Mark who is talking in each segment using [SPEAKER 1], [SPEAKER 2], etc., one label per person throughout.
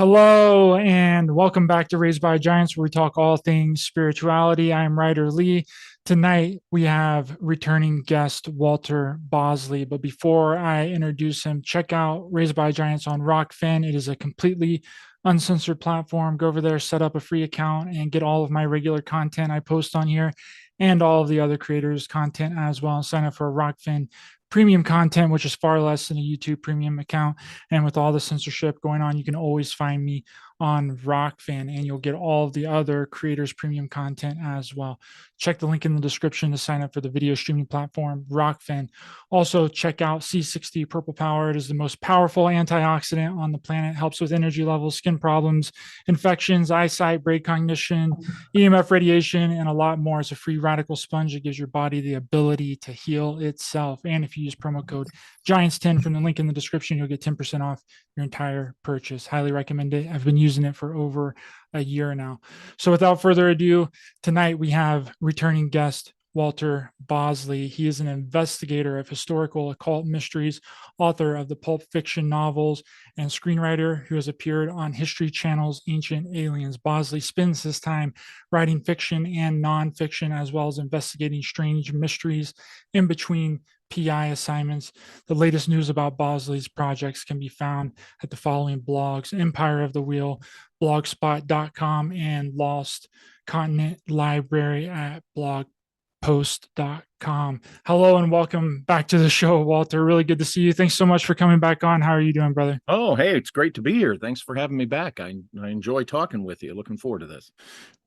[SPEAKER 1] Hello and welcome back to Raised by Giants, where we talk all things spirituality. I'm Ryder Lee. Tonight we have returning guest Walter Bosley. But before I introduce him, check out Raised by Giants on Rokfin. It is a completely uncensored platform. Go over there, set up a free account, and get all of my regular content I post on here and all of the other creators' content as well. Sign up for a Rokfin premium content, which is far less than a YouTube premium account. And with all the censorship going on, you can always find me on Rokfin, and you'll get all of the other creators' premium content as well. Check the link in the description to sign up for the video streaming platform, Rokfin. Also, check out C60 Purple Power. It is the most powerful antioxidant on the planet. Helps with energy levels, skin problems, infections, eyesight, brain cognition, EMF radiation, and a lot more. It's a free radical sponge that gives your body the ability to heal itself. And if you use promo code Giants10 from the link in the description, you'll get 10% off your entire purchase. Highly recommend it. I've been using it for over a year now. So without further ado, tonight we have returning guest Walter Bosley. He is an investigator of historical occult mysteries, author of the Pulp Fiction novels, and screenwriter who has appeared on History Channel's Ancient Aliens. Bosley spends his time writing fiction and nonfiction, as well as investigating strange mysteries in between PI assignments. The latest news about Bosley's projects can be found at the following blogs: Empire of the Wheel, blogspot.com, and Lost Continent Library at blogpost.com. Hello and welcome back to the show, Walter. Really good to see you. Thanks so much for coming back on. How are you doing, brother?
[SPEAKER 2] Oh, hey, it's great to be here. Thanks for having me back. I enjoy talking with you. Looking forward to this.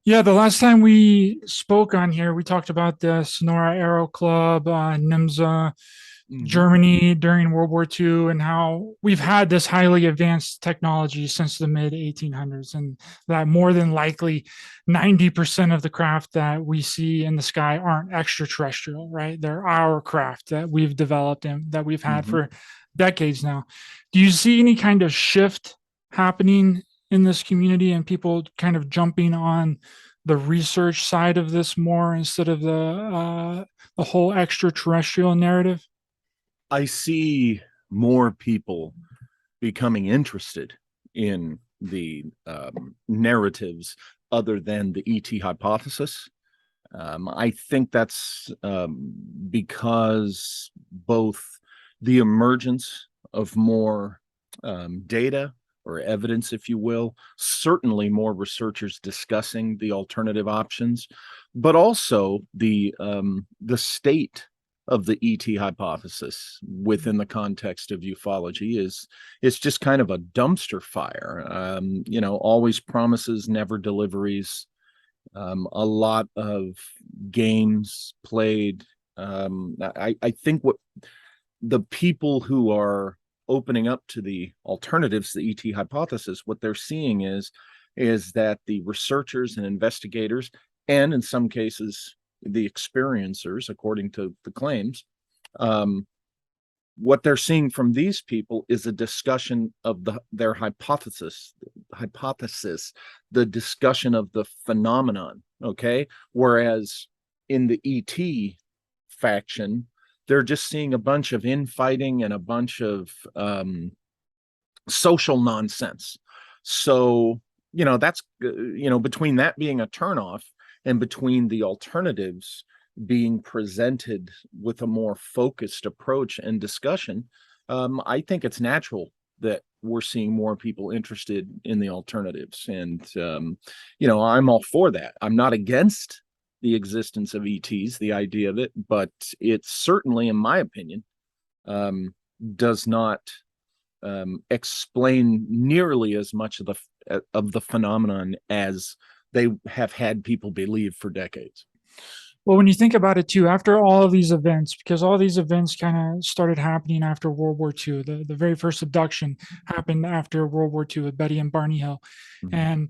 [SPEAKER 1] Yeah, the last time we spoke on here, we talked about the Sonora Aero Club, NIMSA, Germany during World War II, and how we've had this highly advanced technology since the mid 1800s, and that more than likely 90% of the craft that we see in the sky aren't extraterrestrial, right? They're our craft that we've developed and that we've had for decades now. Do you see any kind of shift happening in this community and people kind of jumping on the research side of this more instead of the whole extraterrestrial narrative?
[SPEAKER 2] I see more people becoming interested in the narratives other than the ET hypothesis. I think that's because both the emergence of more data or evidence, if you will, certainly more researchers discussing the alternative options, but also the state of the ET hypothesis within the context of ufology is it's just kind of a dumpster fire. Always promises, never deliveries. A lot of games played. I think what the people who are opening up to the alternatives, the ET hypothesis, what they're seeing is that the researchers and investigators, and in some cases the experiencers, according to the claims, what they're seeing from these people is a discussion of their hypothesis, the discussion of the phenomenon. Okay, whereas in the ET faction, they're just seeing a bunch of infighting and a bunch of social nonsense. So, that's, between that being a turnoff and between the alternatives being presented with a more focused approach and discussion, I think it's natural that we're seeing more people interested in the alternatives. And, I'm all for that. I'm not against the existence of ETs, the idea of it, but it certainly, in my opinion, does not explain nearly as much of the phenomenon as they have had people believe for decades.
[SPEAKER 1] Well, when you think about it too, after all of these events, because all these events kind of started happening after World War II, the very first abduction happened after World War II with Betty and Barney Hill. And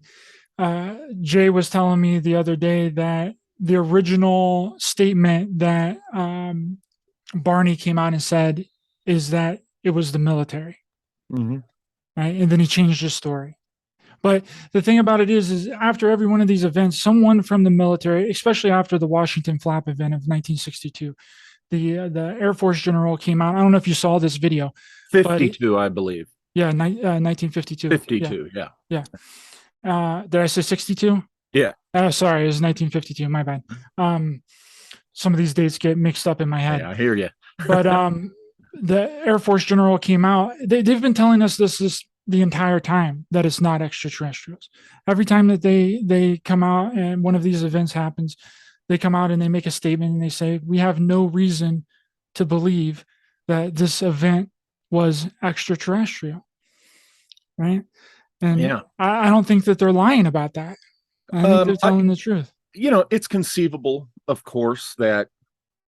[SPEAKER 1] Jay was telling me the other day that the original statement that Barney came out and said is that it was the military, right? And then he changed his story. But the thing about it is after every one of these events, someone from the military, especially after the Washington Flap event of 1962, the Air Force general came out. I don't know if you saw this video.
[SPEAKER 2] 52, I believe.
[SPEAKER 1] Yeah, 1952. Yeah,
[SPEAKER 2] 52. Yeah.
[SPEAKER 1] yeah. Did I say 62?
[SPEAKER 2] Yeah.
[SPEAKER 1] Sorry, it was 1952. My bad. Um, some of these dates get mixed up in my
[SPEAKER 2] Hey,
[SPEAKER 1] head.
[SPEAKER 2] I hear you.
[SPEAKER 1] But the Air Force general came out. They've been telling us this the entire time, that it's not extraterrestrials. Every time that they come out and one of these events happens, they come out and they make a statement and they say, we have no reason to believe that this event was extraterrestrial, right? And
[SPEAKER 2] Yeah.
[SPEAKER 1] I don't think that they're lying about that. I think they're
[SPEAKER 2] I,
[SPEAKER 1] telling the truth.
[SPEAKER 2] it's conceivable, of course, that,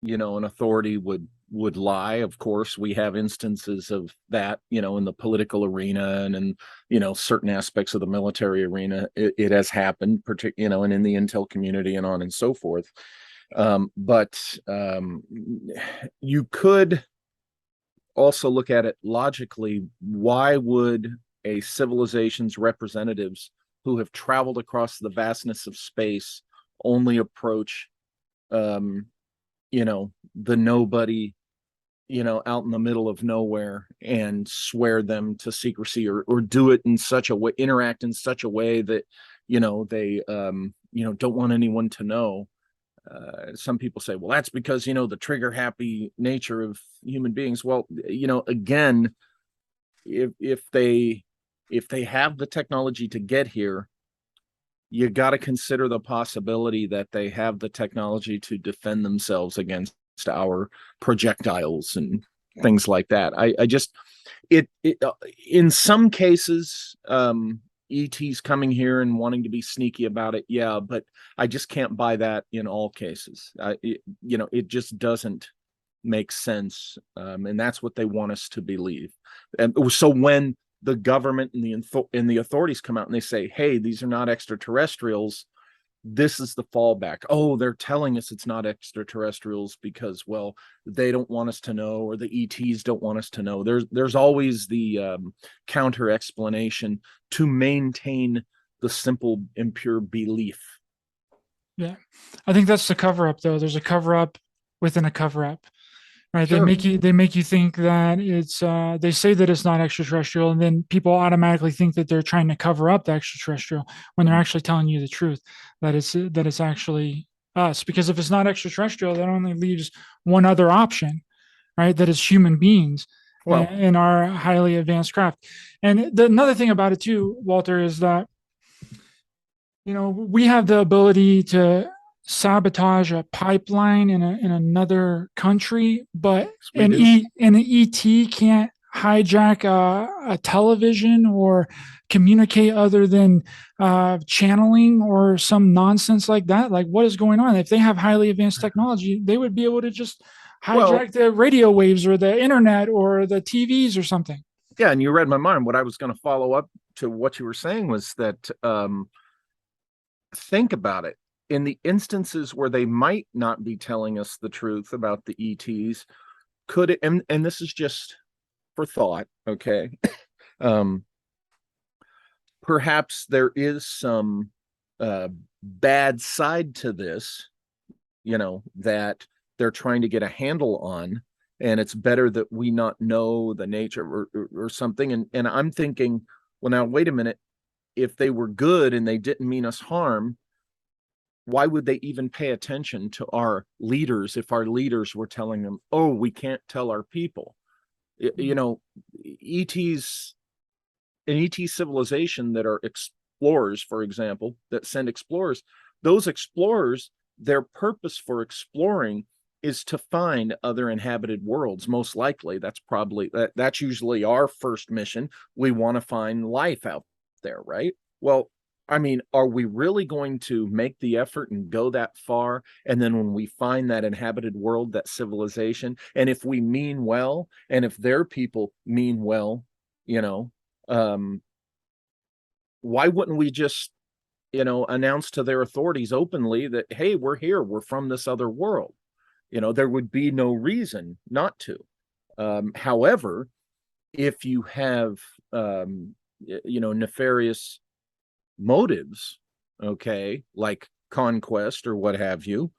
[SPEAKER 2] an authority would lie. Of course, we have instances of that, in the political arena and in, certain aspects of the military arena. It has happened, particularly, and in the intel community and on and so forth. But you could also look at it logically. Why would a civilization's representatives who have traveled across the vastness of space only approach, um, the nobody, out in the middle of nowhere and swear them to secrecy, or do it in such a way, interact in such a way that, they, don't want anyone to know? Some people say, well, that's because, the trigger happy nature of human beings. Well, again, if they have the technology to get here, you got to consider the possibility that they have the technology to defend themselves against our projectiles and things like that. I just, in some cases, ET's coming here and wanting to be sneaky about it. Yeah, but I just can't buy that in all cases. It just doesn't make sense. And that's what they want us to believe. And so when the government and the authorities come out and they say, hey, these are not extraterrestrials, this is the fallback. Oh, they're telling us it's not extraterrestrials because, well, they don't want us to know, or the ETs don't want us to know. There's always the counter explanation to maintain the simple and pure belief.
[SPEAKER 1] Yeah. I think that's the cover up though. There's a cover up within a cover up. Right.
[SPEAKER 2] Sure.
[SPEAKER 1] They make you think that it's they say that it's not extraterrestrial, and then people automatically think that they're trying to cover up the extraterrestrial when they're actually telling you the truth, that it's actually us. Because if it's not extraterrestrial, that only leaves one other option, right? That is human beings
[SPEAKER 2] Well,
[SPEAKER 1] in our highly advanced craft. And another thing about it too, Walter, is that we have the ability to sabotage a pipeline in another country, but
[SPEAKER 2] we do.
[SPEAKER 1] an ET can't hijack a television or communicate other than channeling or some nonsense like that. Like, what is going on? If they have highly advanced technology, they would be able to just
[SPEAKER 2] Well,
[SPEAKER 1] hijack the radio waves or the internet or the TVs or something.
[SPEAKER 2] yeah, and you read my mind. What I was going to follow up to what you were saying was that, think about it. In the instances where they might not be telling us the truth about the ETs, could it, and this is just for thought, okay? um, Perhaps there is some bad side to this, that they're trying to get a handle on, and it's better that we not know the nature, or something. And I'm thinking, well, now wait a minute. If they were good and they didn't mean us harm, why would they even pay attention to our leaders if our leaders were telling them, oh, we can't tell our people? ETs, an ET civilization that are explorers, for example, that send explorers, those explorers, their purpose for exploring is to find other inhabited worlds. Most likely, that's usually our first mission. We want to find life out there, right? Well, I mean, are we really going to make the effort and go that far? And then when we find that inhabited world, that civilization, and if we mean well, and if their people mean well, you know, um, why wouldn't we just, announce to their authorities openly that, hey, we're here, we're from this other world? There would be no reason not to. However, if you have, nefarious motives, okay, like conquest or what have you,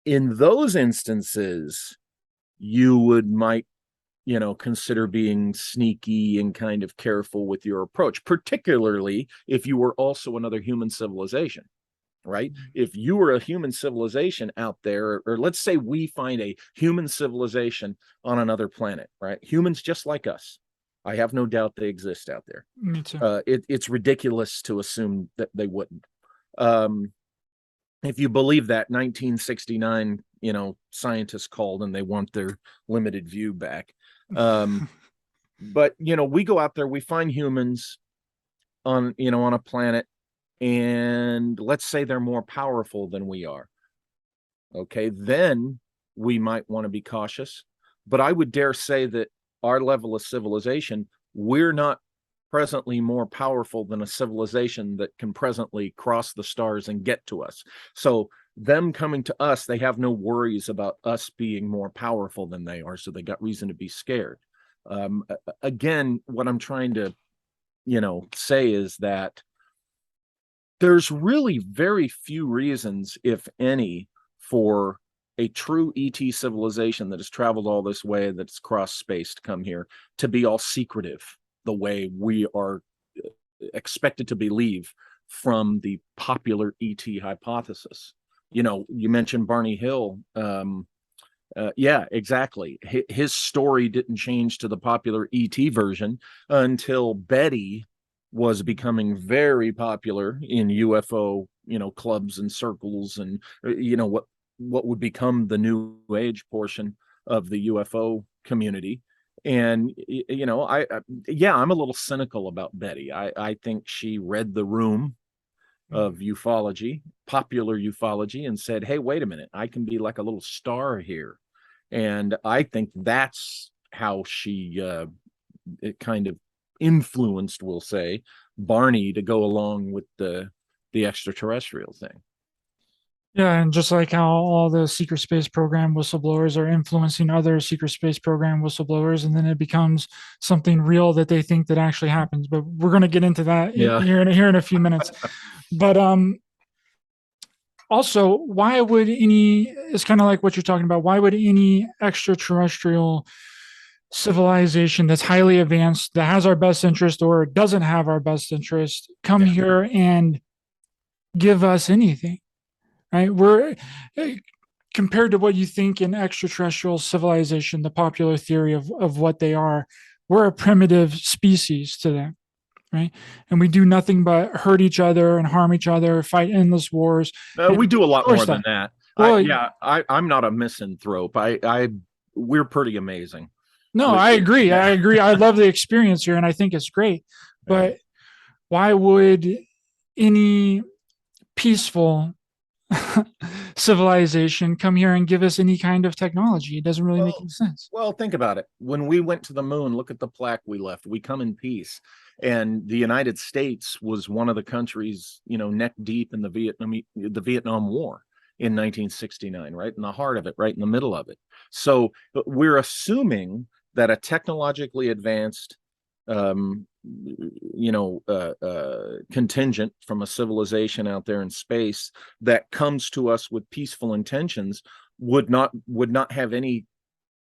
[SPEAKER 2] in those instances, you consider being sneaky and kind of careful with your approach, particularly if you were also another human civilization, right? If you were a human civilization out there, or let's say we find a human civilization on another planet, right? Humans just like us. I have no doubt they exist out there.
[SPEAKER 1] Me too.
[SPEAKER 2] It's ridiculous to assume that they wouldn't. Um, if you believe that, 1969, scientists called and they want their limited view back. But we go out there, we find humans on a planet, and let's say they're more powerful than we are. Okay, then we might want to be cautious. But I would dare say that our level of civilization, we're not presently more powerful than a civilization that can presently cross the stars and get to us. So them coming to us, they have no worries about us being more powerful than they are, so they got reason to be scared. Again, what I'm trying to say is that there's really very few reasons, if any, for a true ET civilization that has traveled all this way, that's crossed space to come here, to be all secretive the way we are expected to believe from the popular ET hypothesis. You mentioned Barney Hill. Yeah, exactly. His story didn't change to the popular ET version until Betty was becoming very popular in UFO, clubs and circles, and what would become the new age portion of the UFO community. And I'm a little cynical about Betty. I think she read the room of ufology, popular ufology, and said, hey, wait a minute, I can be like a little star here. And I think that's how she it kind of influenced, we'll say, Barney to go along with the extraterrestrial thing.
[SPEAKER 1] Yeah, and just like how all the secret space program whistleblowers are influencing other secret space program whistleblowers, and then it becomes something real that they think that actually happens. But we're going to get into that
[SPEAKER 2] Yeah.
[SPEAKER 1] here in a few minutes. But also, why would any? It's kind of like what you're talking about. Why would any extraterrestrial civilization that's highly advanced, that has our best interest or doesn't have our best interest, come
[SPEAKER 2] Yeah.
[SPEAKER 1] here and give us anything? Right? We're compared to what you think in extraterrestrial civilization, the popular theory of what they are, we're a primitive species to them, right? And we do nothing but hurt each other and harm each other, fight endless wars.
[SPEAKER 2] We do a lot more
[SPEAKER 1] stuff.
[SPEAKER 2] than that.
[SPEAKER 1] Well,
[SPEAKER 2] I'm not a misanthrope. We're pretty amazing.
[SPEAKER 1] No, I agree. I agree. I love the experience here and I think it's great. But why would any peaceful civilization come here and give us any kind of technology? It doesn't really make any sense.
[SPEAKER 2] Well, think about it. When we went to the moon, look at the plaque we left. We come in peace. And the United States was one of the countries, neck deep in the Vietnam War in 1969, right in the heart of it, right in the middle of it. So we're assuming that a technologically advanced contingent from a civilization out there in space that comes to us with peaceful intentions would not have any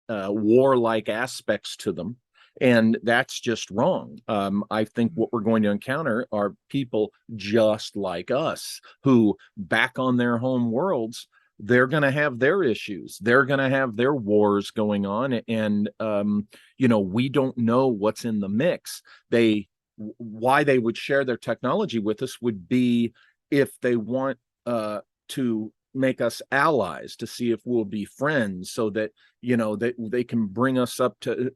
[SPEAKER 2] warlike aspects to them. And that's just wrong. I think what we're going to encounter are people just like us who, back on their home worlds, they're going to have their issues. They're going to have their wars going on. And, we don't know what's in the mix. Why they would share their technology with us would be if they want to make us allies, to see if we'll be friends, so that they can bring us up to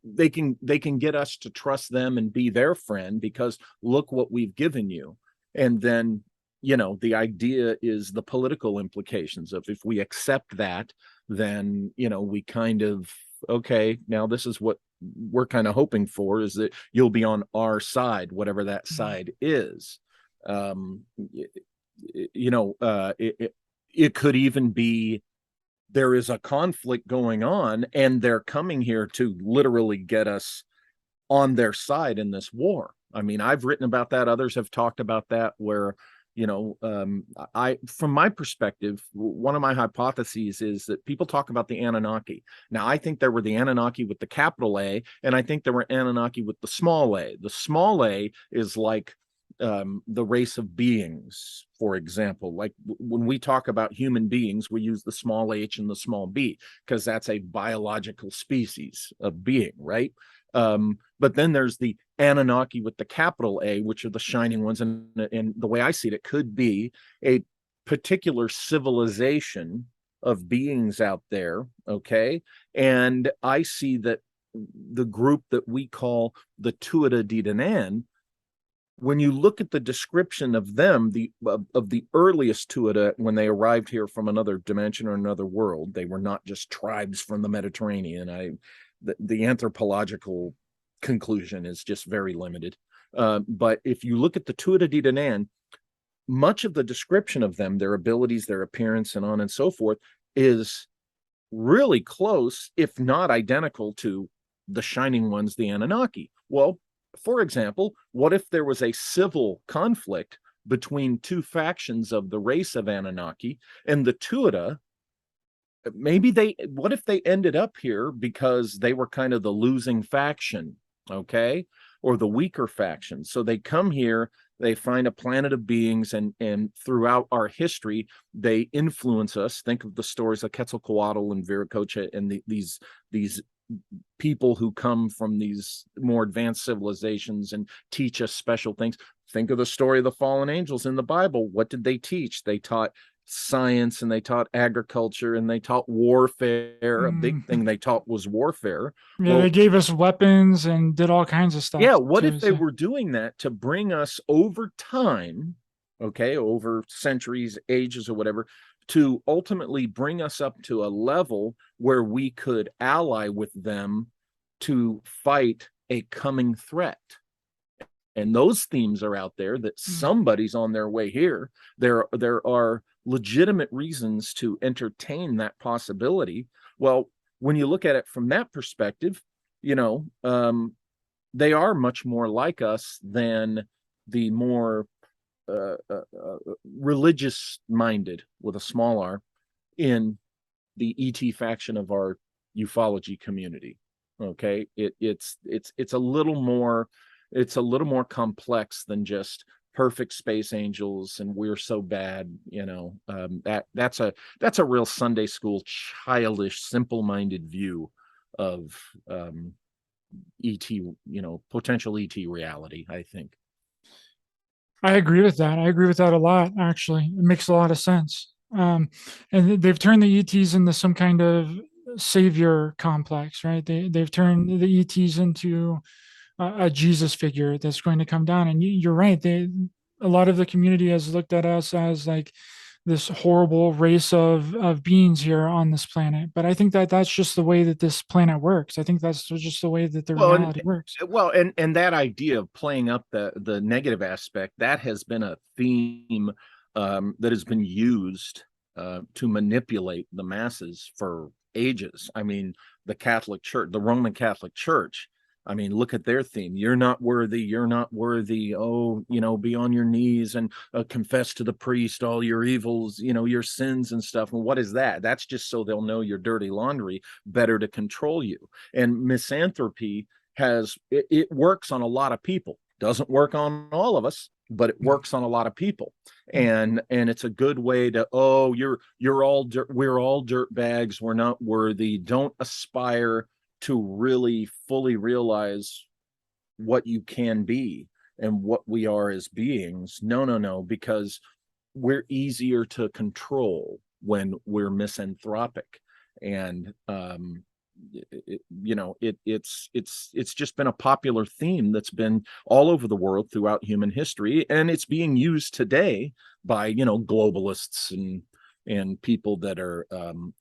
[SPEAKER 2] they can get us to trust them and be their friend, because look what we've given you. And then the idea is the political implications of, if we accept that, then we kind of, okay, now this is what we're kind of hoping for, is that you'll be on our side, whatever that side is. It could even be there is a conflict going on and they're coming here to literally get us on their side in this war. I mean, I've written about that. Others have talked about that, where From my perspective, one of my hypotheses is that people talk about the Anunnaki. Now, I think there were the Anunnaki with the capital A, and I think there were Anunnaki with the small a. The small a is like the race of beings, for example. Like when we talk about human beings, we use the small h and the small b because that's a biological species of being, right? But then there's the Anunnaki with the capital A, which are the shining ones. And the way I see it could be a particular civilization of beings out there. Okay. And I see that the group that we call the Tuatha De Danann, when you look at the description of them, of the earliest Tuatha, when they arrived here from another dimension or another world, they were not just tribes from the Mediterranean. The anthropological conclusion is just very limited. But if you look at the Tuatha De Danann, much of the description of them, their abilities, their appearance, and on and so forth, is really close, if not identical, to the Shining Ones, the Anunnaki. Well, for example, what if there was a civil conflict between two factions of the race of Anunnaki and the Tuatha? What if they ended up here because they were kind of the losing faction, okay, or the weaker faction? So they come here, they find a planet of beings, and throughout our history, they influence us. Think of the stories of Quetzalcoatl and Viracocha and these people who come from these more advanced civilizations and teach us special things. Think of the story of the fallen angels in the Bible. What did they teach? They taught science, and they taught agriculture, and they taught warfare. A big thing they taught was warfare.
[SPEAKER 1] Yeah, they
[SPEAKER 2] Well,
[SPEAKER 1] gave us weapons and did all kinds of
[SPEAKER 2] yeah,
[SPEAKER 1] stuff
[SPEAKER 2] what
[SPEAKER 1] too.
[SPEAKER 2] if they
[SPEAKER 1] So,
[SPEAKER 2] were doing that to bring us over time, okay, over centuries, ages, or whatever, to ultimately bring us up to a level where we could ally with them to fight a coming threat? And those themes are out there, that somebody's on their way here. There are legitimate reasons to entertain that possibility. Well, when you look at it from that perspective, you know, they are much more like us than the more religious minded, with a small r, in the ET faction of our ufology community. Okay, it's a little more, it's a little more complex than just perfect space angels and we're so bad. That's a real Sunday school, childish, simple-minded view of ET, potential ET reality, I think.
[SPEAKER 1] I agree with that. I agree with that a lot, actually. It makes a lot of sense. And they've turned the ETs into some kind of savior complex, right? They've turned the ETs into a Jesus figure that's going to come down. And you're right. A lot of the community has looked at us as like this horrible race of beings here on this planet. But I think that that's just the way that this planet works. I think that's just the way that the
[SPEAKER 2] Well,
[SPEAKER 1] reality works.
[SPEAKER 2] and that idea of playing up the negative aspect, that has been a theme that has been used to manipulate the masses for ages. I mean, the Catholic Church, the Roman Catholic Church. I mean, look at their theme. You're not worthy. You're not worthy. Oh, be on your knees and confess to the priest all your evils, your sins and stuff. And what is that? That's just so they'll know your dirty laundry better, to control you. And misanthropy it works on a lot of people. Doesn't work on all of us, but it works on a lot of people. And it's a good way to, oh, you're all dirt, we're all dirt bags, we're not worthy. Don't aspire to really fully realize what you can be and what we are as beings. No, because we're easier to control when we're misanthropic. And it's just been a popular theme that's been all over the world throughout human history, and it's being used today by globalists and people that are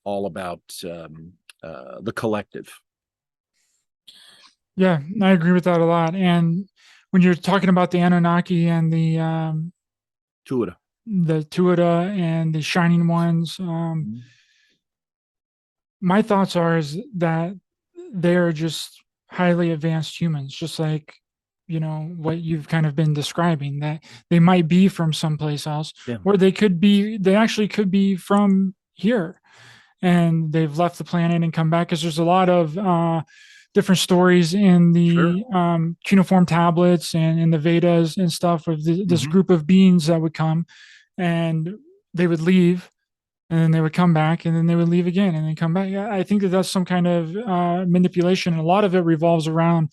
[SPEAKER 2] all about the collective.
[SPEAKER 1] Yeah, I agree with that a lot. And when you're talking about the Anunnaki and
[SPEAKER 2] Tuatha.
[SPEAKER 1] the Tuatha and the Shining Ones, my thoughts are is that they're just highly advanced humans, just like what you've kind of been describing, that they might be from someplace else,
[SPEAKER 2] Yeah.
[SPEAKER 1] or they actually could be from here, and they've left the planet and come back, because there's a lot of different stories in
[SPEAKER 2] Sure.
[SPEAKER 1] the cuneiform tablets and in the Vedas and stuff of this
[SPEAKER 2] Hmm.
[SPEAKER 1] group of beings that would come, and they would leave, and then they would come back, and then they would leave again and then come back. Yeah, I think that that's some kind of manipulation. And a lot of it revolves around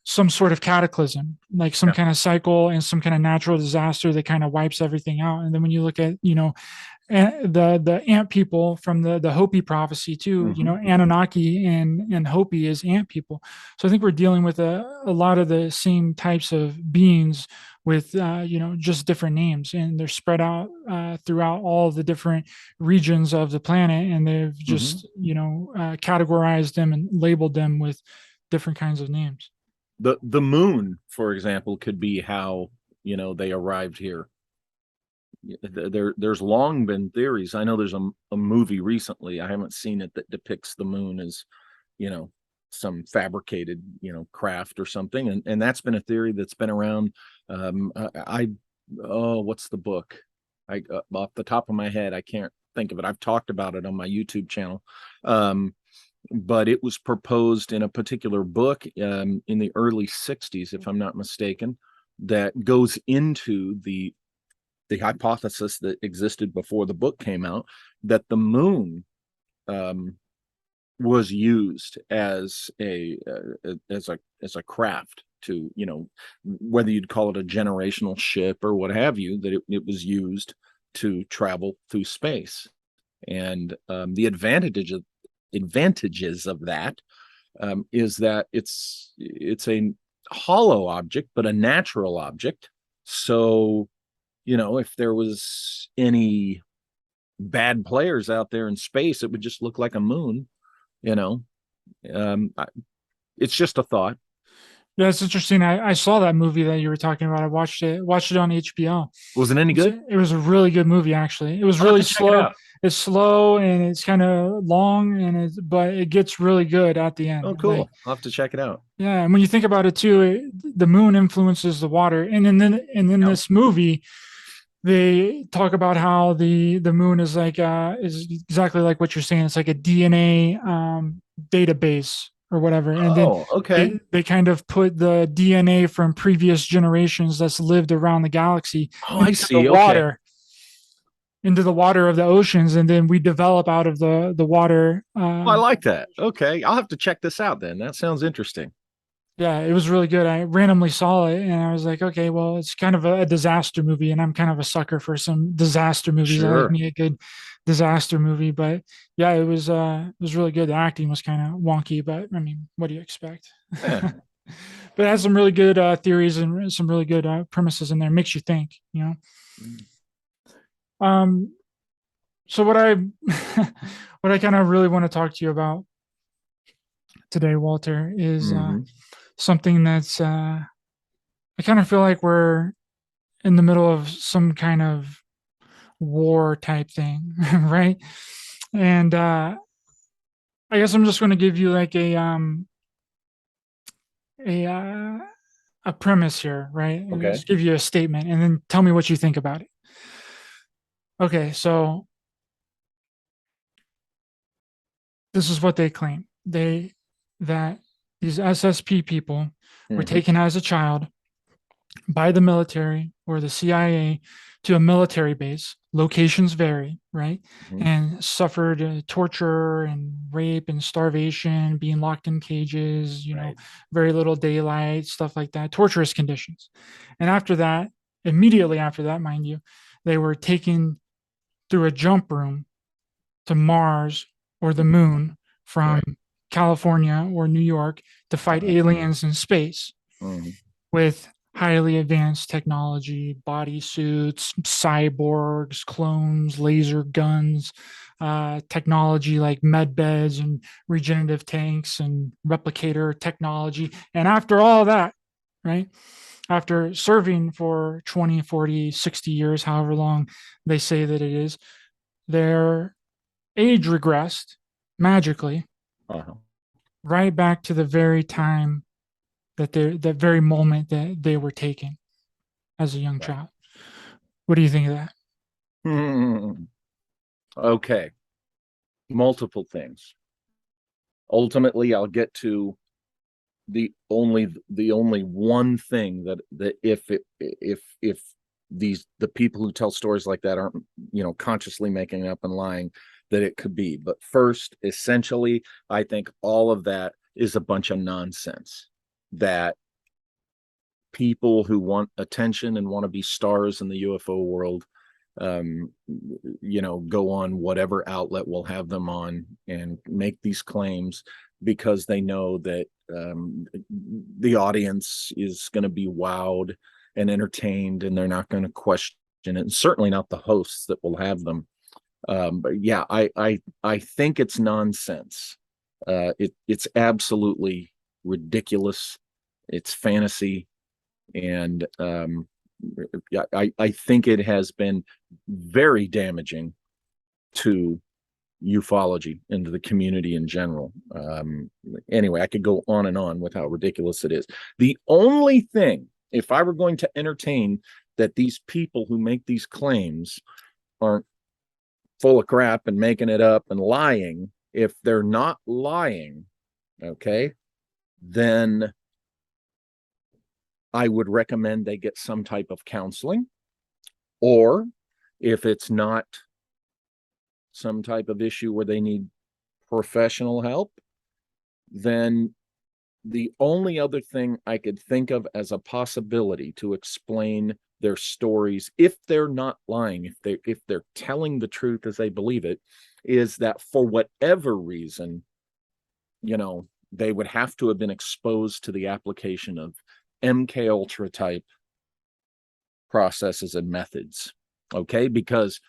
[SPEAKER 1] some sort of cataclysm, like some
[SPEAKER 2] Yeah.
[SPEAKER 1] kind of cycle and some kind of natural disaster that kind of wipes everything out. And then when you look at, the ant people from the Hopi prophecy too,
[SPEAKER 2] Hmm.
[SPEAKER 1] Anunnaki and Hopi is ant people. So I think we're dealing with a lot of the same types of beings with, just different names, and they're spread out throughout all the different regions of the planet. And they've
[SPEAKER 2] Hmm.
[SPEAKER 1] just, categorized them and labeled them with different kinds of names.
[SPEAKER 2] The moon, for example, could be how, they arrived here. There's long been theories. I know there's a movie recently, I haven't seen it, that depicts the moon as, you know, some fabricated, craft or something. And that's been a theory that's been around. I oh, what's the book? Off the top of my head, I can't think of it. I've talked about it on my YouTube channel. Um, but it was proposed in a particular book in the early 60s, if I'm not mistaken, that goes into the hypothesis that existed before the book came out, that the moon um, was used as a craft to, whether you'd call it a generational ship or what have you, that it was used to travel through space. And the advantages of that is that it's a hollow object, but a natural object. So, if there was any bad players out there in space, it would just look like a moon, you know. I, it's just a thought.
[SPEAKER 1] Yeah, it's interesting. I saw that movie that you were talking about. I watched it on HBO.
[SPEAKER 2] Was it any good?
[SPEAKER 1] It was a really good movie, actually. It was
[SPEAKER 2] I'll have
[SPEAKER 1] really
[SPEAKER 2] to check it
[SPEAKER 1] slow.
[SPEAKER 2] out.
[SPEAKER 1] It's slow and it's kind of long, but it gets really good at the
[SPEAKER 2] Oh,
[SPEAKER 1] end. Like,
[SPEAKER 2] cool. I'll have to check it out.
[SPEAKER 1] yeah, and when you think about it too, the moon influences the water, and in
[SPEAKER 2] Yep.
[SPEAKER 1] this movie, they talk about how the moon is like is exactly like what you're saying. It's like a DNA database or whatever, and then
[SPEAKER 2] Oh, okay.
[SPEAKER 1] they kind of put the DNA from previous generations that's lived around the galaxy
[SPEAKER 2] Oh, I
[SPEAKER 1] into the
[SPEAKER 2] see. Okay.
[SPEAKER 1] water, of the oceans, and then we develop out of the water.
[SPEAKER 2] Oh, I like that. Okay. I'll have to check this out then. That sounds interesting.
[SPEAKER 1] Yeah, it was really good. I randomly saw it and I was like, okay, well, it's kind of a disaster movie, and I'm kind of a sucker for some disaster movies. I like
[SPEAKER 2] Sure.
[SPEAKER 1] me a good disaster movie, but yeah, it was really good. The acting was kind of wonky, but I mean, what do you expect?
[SPEAKER 2] Yeah.
[SPEAKER 1] But it has some really good theories and some really good premises in there. Makes you think, you know. Um, so what I what I kind of really want to talk to you about today, Walter, is
[SPEAKER 2] Hmm.
[SPEAKER 1] something that's I kind of feel like we're in the middle of some kind of war type thing, right? And I guess I'm just going to give you like a uh, a premise here, right? And
[SPEAKER 2] Okay.
[SPEAKER 1] just give you a statement, and then tell me what you think about it. Okay, so this is what they claim: that these SSP people were
[SPEAKER 2] Hmm.
[SPEAKER 1] taken as a child by the military or the CIA to a military base. Locations vary, right?
[SPEAKER 2] Hmm.
[SPEAKER 1] And suffered torture and rape and starvation, being locked in cages,
[SPEAKER 2] Right.
[SPEAKER 1] very little daylight, stuff like that, torturous conditions. And after that, immediately after that, mind you, they were taken through a jump room to Mars or the moon from
[SPEAKER 2] Right.
[SPEAKER 1] California or New York to fight
[SPEAKER 2] Uh-huh.
[SPEAKER 1] aliens in space
[SPEAKER 2] Hmm.
[SPEAKER 1] with highly advanced technology, body suits, cyborgs, clones, laser guns, technology like med beds and regenerative tanks and replicator technology. And after all that, right, after serving for 20, 40, 60 years, however long they say that it is, their age regressed magically
[SPEAKER 2] Uh-huh.
[SPEAKER 1] right back to the very time that very moment that they were taken as a young
[SPEAKER 2] Right.
[SPEAKER 1] child. What do you think of that?
[SPEAKER 2] Hmm. Okay. Multiple things. Ultimately, I'll get to the only one thing that if the people who tell stories like that aren't consciously making up and lying, that it could be. But first, essentially, I think all of that is a bunch of nonsense, that people who want attention and want to be stars in the UFO world, go on whatever outlet will have them on and make these claims because they know that the audience is going to be wowed and entertained, and they're not going to question it, and certainly not the hosts that will have them. But yeah, I think it's nonsense. It's absolutely ridiculous. It's fantasy, and I think it has been very damaging to ufology and to the community in general. Anyway, I could go on and on with how ridiculous it is. The only thing, if I were going to entertain that these people who make these claims aren't full of crap and making it up and lying, if they're not lying, okay, then I would recommend they get some type of counseling. Or if it's not some type of issue where they need professional help, then the only other thing I could think of as a possibility to explain their stories, if they're not lying, if they're telling the truth as they believe it, is that for whatever reason, they would have to have been exposed to the application of MK Ultra type processes and methods. Okay, because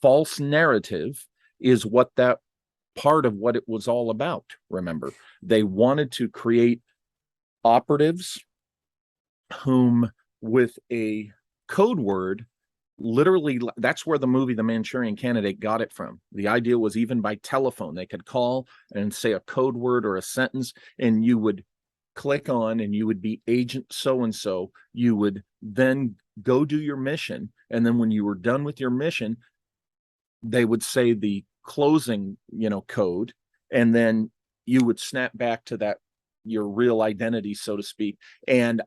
[SPEAKER 2] false narrative is what that part of what it was all about. Remember, they wanted to create operatives whom, with a code word, literally, that's where the movie The Manchurian Candidate got it from. The idea was, even by telephone, they could call and say a code word or a sentence, and you would click on and you would be agent so and so. You would then go do your mission, and then when you were done with your mission, they would say the closing code, and then you would snap back to that, your real identity, so to speak. And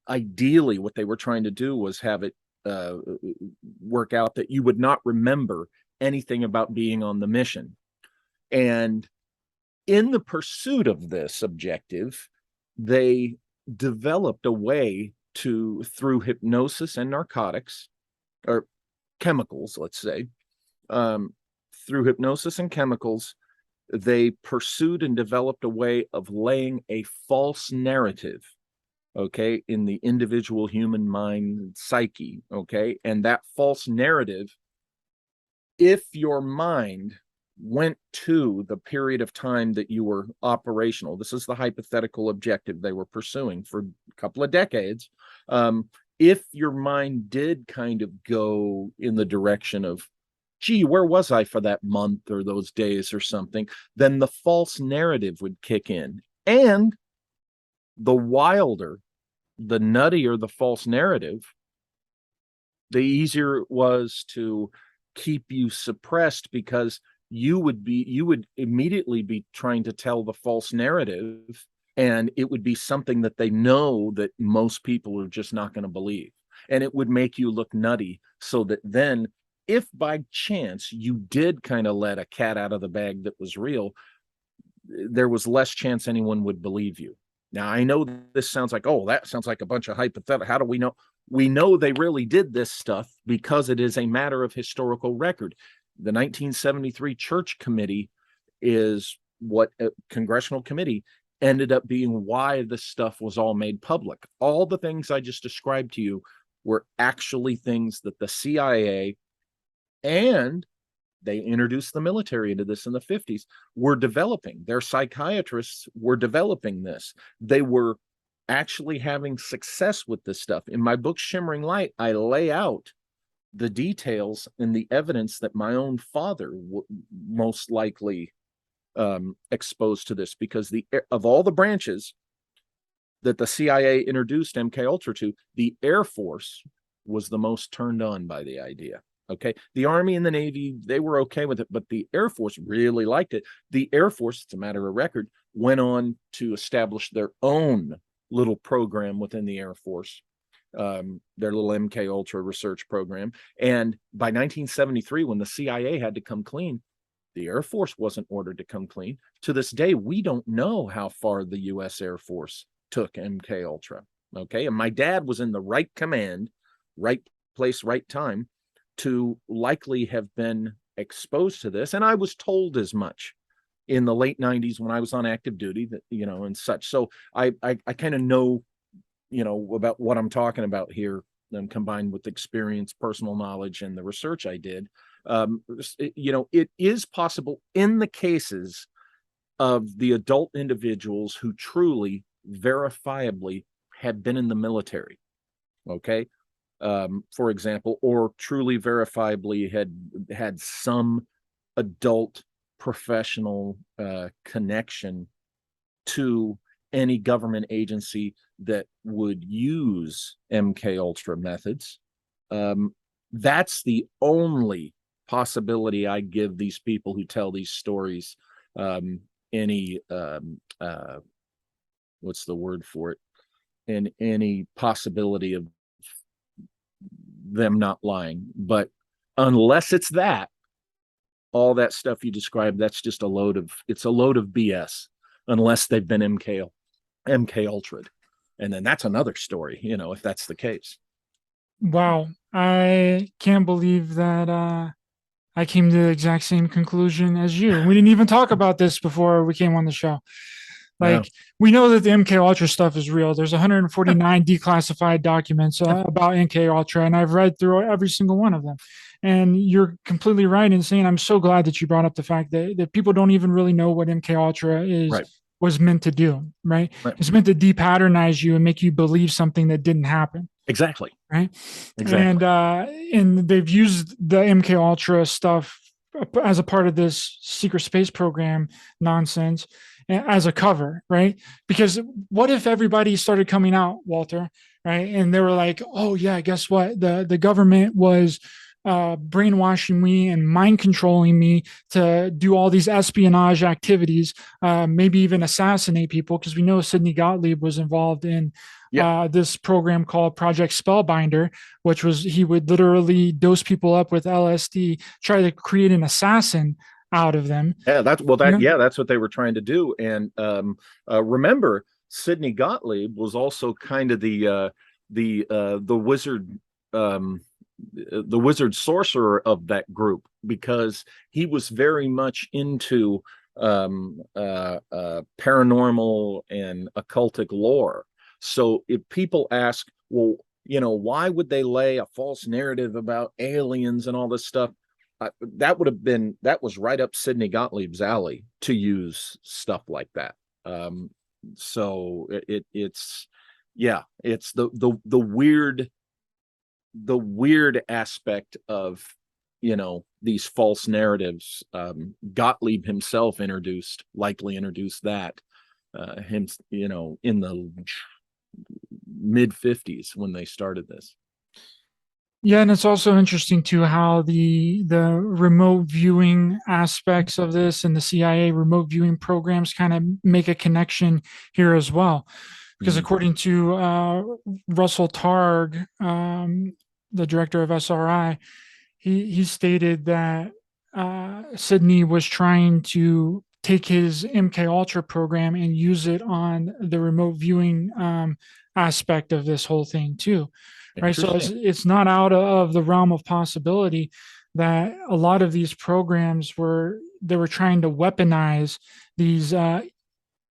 [SPEAKER 2] ideally what they were trying to do was have it work out that you would not remember anything about being on the mission. And in the pursuit of this objective, they developed a way to, through hypnosis and narcotics, or chemicals, let's say, through hypnosis and chemicals, they pursued and developed a way of laying a false narrative, okay, in the individual human mind psyche, okay? And that false narrative, if your mind went to the period of time that you were operational, this is the hypothetical objective they were pursuing for a couple of decades, if your mind did kind of go in the direction of, gee, where was I for that month or those days or something, then the false narrative would kick in. And the wilder, the nuttier the false narrative, the easier it was to keep you suppressed, because you would immediately be trying to tell the false narrative, and it would be something that they know that most people are just not going to believe, and it would make you look nutty, so that then, if by chance you did kind of let a cat out of the bag that was real, there was less chance anyone would believe you. Now, I know this sounds like, oh, that sounds like a bunch of hypothetical. How do we know? We know they really did this stuff because it is a matter of historical record. The 1973 Church Committee is what a congressional committee ended up being why this stuff was all made public. All the things I just described to you were actually things that the CIA, and they introduced the military into this in the 50s, were developing. Their psychiatrists were developing this. They were actually having success with this stuff. In my book, Shimmering Light, I lay out the details and the evidence that my own father most likely exposed to this, because of all the branches, that the CIA introduced MK Ultra to, the Air Force was the most turned on by the idea. Okay. The Army and the Navy, they were okay with it, but the Air Force really liked it. The Air Force, it's a matter of record, went on to establish their own little program within the Air Force, their little MK Ultra research program. And by 1973, when the CIA had to come clean, the Air Force wasn't ordered to come clean. To this day, we don't know how far the U.S. Air Force took MK Ultra. Okay. And my dad was in the right command, right place, right time to likely have been exposed to this. And I was told as much in the late 90s when I was on active duty, that, and such. So I kind of know, about what I'm talking about here, and combined with experience, personal knowledge, and the research I did. It is possible in the cases of the adult individuals who truly verifiably had been in the military. Okay. For example, or truly verifiably had some adult professional connection to any government agency that would use MK Ultra methods. That's the only possibility I give these people who tell these stories any what's the word for it? And any possibility of them not lying. But unless it's that, all that stuff you described, that's just a load of BS, unless they've been MK Ultra. And then that's another story, if that's the case.
[SPEAKER 1] Wow. I can't believe that I came to the exact same conclusion as you. We didn't even talk about this before we came on the show. Like, we know that the MK Ultra stuff is real. There's 149 declassified documents about MK Ultra, and I've read through every single one of them. And you're completely right in saying, I'm so glad that you brought up the fact that people don't even really know what MK Ultra was meant to do, right? It's meant to depattern you and make you believe something that didn't happen.
[SPEAKER 2] Exactly.
[SPEAKER 1] Right. Exactly. And they've used the MK Ultra stuff as a part of this secret space program nonsense as a cover, right? Because what if everybody started coming out, Walter, right? And they were like, oh yeah, guess what? The government was brainwashing me and mind controlling me to do all these espionage activities, maybe even assassinate people, because we know Sidney Gottlieb was involved in this program called Project Spellbinder, which was he would literally dose people up with LSD, try to create an assassin out of them.
[SPEAKER 2] Yeah, that's what they were trying to do. And remember, Sidney Gottlieb was also kind of the wizard, the wizard sorcerer of that group, because he was very much into paranormal and occultic lore. So if people ask, well, why would they lay a false narrative about aliens and all this stuff? That was right up Sidney Gottlieb's alley to use stuff like that. So it's the weird aspect of these false narratives. Gottlieb himself likely introduced that in the mid 50s when they started this.
[SPEAKER 1] Yeah, and it's also interesting too how the remote viewing aspects of this and the CIA remote viewing programs kind of make a connection here as well. Because according to Russell Targ, the director of SRI, he stated that Sidney was trying to take his MK Ultra program and use it on the remote viewing aspect of this whole thing too. Right. So it's not out of the realm of possibility that a lot of these programs were trying to weaponize these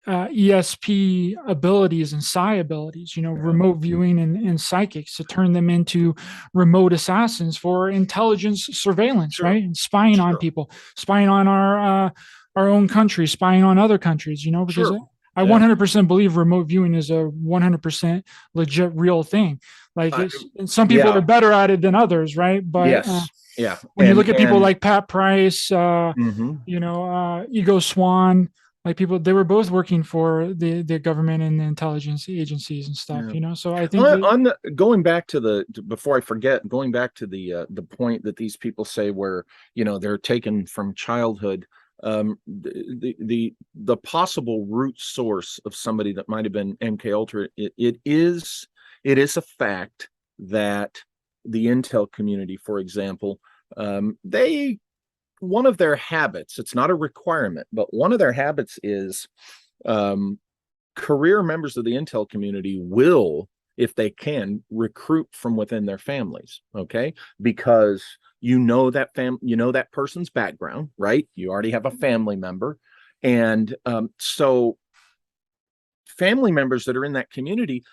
[SPEAKER 1] ESP abilities and psi abilities, remote viewing and psychics, to turn them into remote assassins for intelligence surveillance, right? And spying on people, spying on our own country, spying on other countries, because I 100% believe remote viewing is a 100% legit real thing. Like some people are better at it than others, right? But when you look at people like Pat Price, Ego Swan, like people, they were both working for the government and the intelligence agencies and stuff,
[SPEAKER 2] Yeah.
[SPEAKER 1] you know. So I think that
[SPEAKER 2] On the going back to before I forget, going back to the point that these people say where, they're taken from childhood, the possible root source of somebody that might have been MK Ultra, it is a fact that the intel community, for example, they one of their habits, it's not a requirement, but one of their habits is, um, career members of the intel community will, if they can, recruit from within their families. Okay, because that person's background, right? You already have a family member, and so family members that are in that community,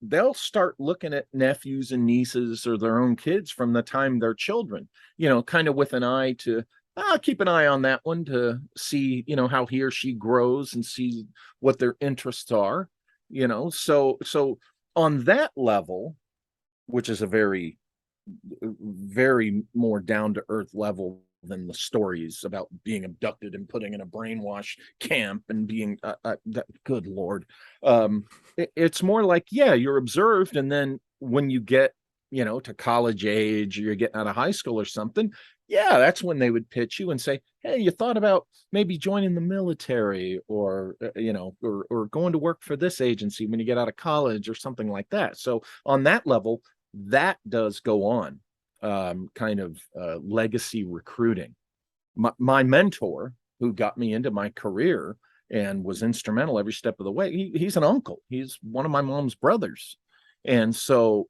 [SPEAKER 2] they'll start looking at nephews and nieces or their own kids from the time they're children, kind of with an eye to, keep an eye on that one to see, how he or she grows and see what their interests are, so on that level, which is a very, very more down to earth level than the stories about being abducted and putting in a brainwash camp and being, good Lord. It's more like, yeah, you're observed. And then when you get, to college age, or you're getting out of high school or something, yeah, that's when they would pitch you and say, hey, you thought about maybe joining the military, or, or going to work for this agency when you get out of college or something like that. So on that level, that does go on, kind of legacy recruiting. My mentor, who got me into my career and was instrumental every step of the way, he's an uncle. He's one of my mom's brothers. And so,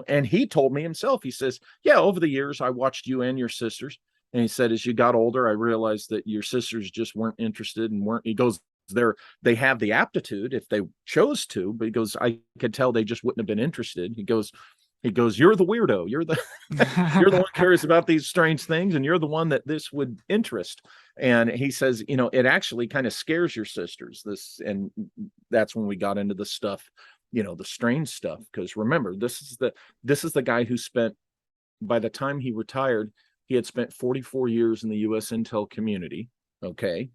[SPEAKER 2] and he told me himself, he says, yeah, over the years, I watched you and your sisters. And he said, as you got older, I realized that your sisters just weren't interested and he goes, they have the aptitude if they chose to, but he goes, I could tell they just wouldn't have been interested. He goes, you're the weirdo. You're the one who cares about these strange things, and you're the one that this would interest. And he says, it actually kind of scares your sisters. And that's when we got into the stuff, the strange stuff. Because remember, this is the guy who spent, by the time he retired, he had spent 44 years in the U.S. intel community. Okay.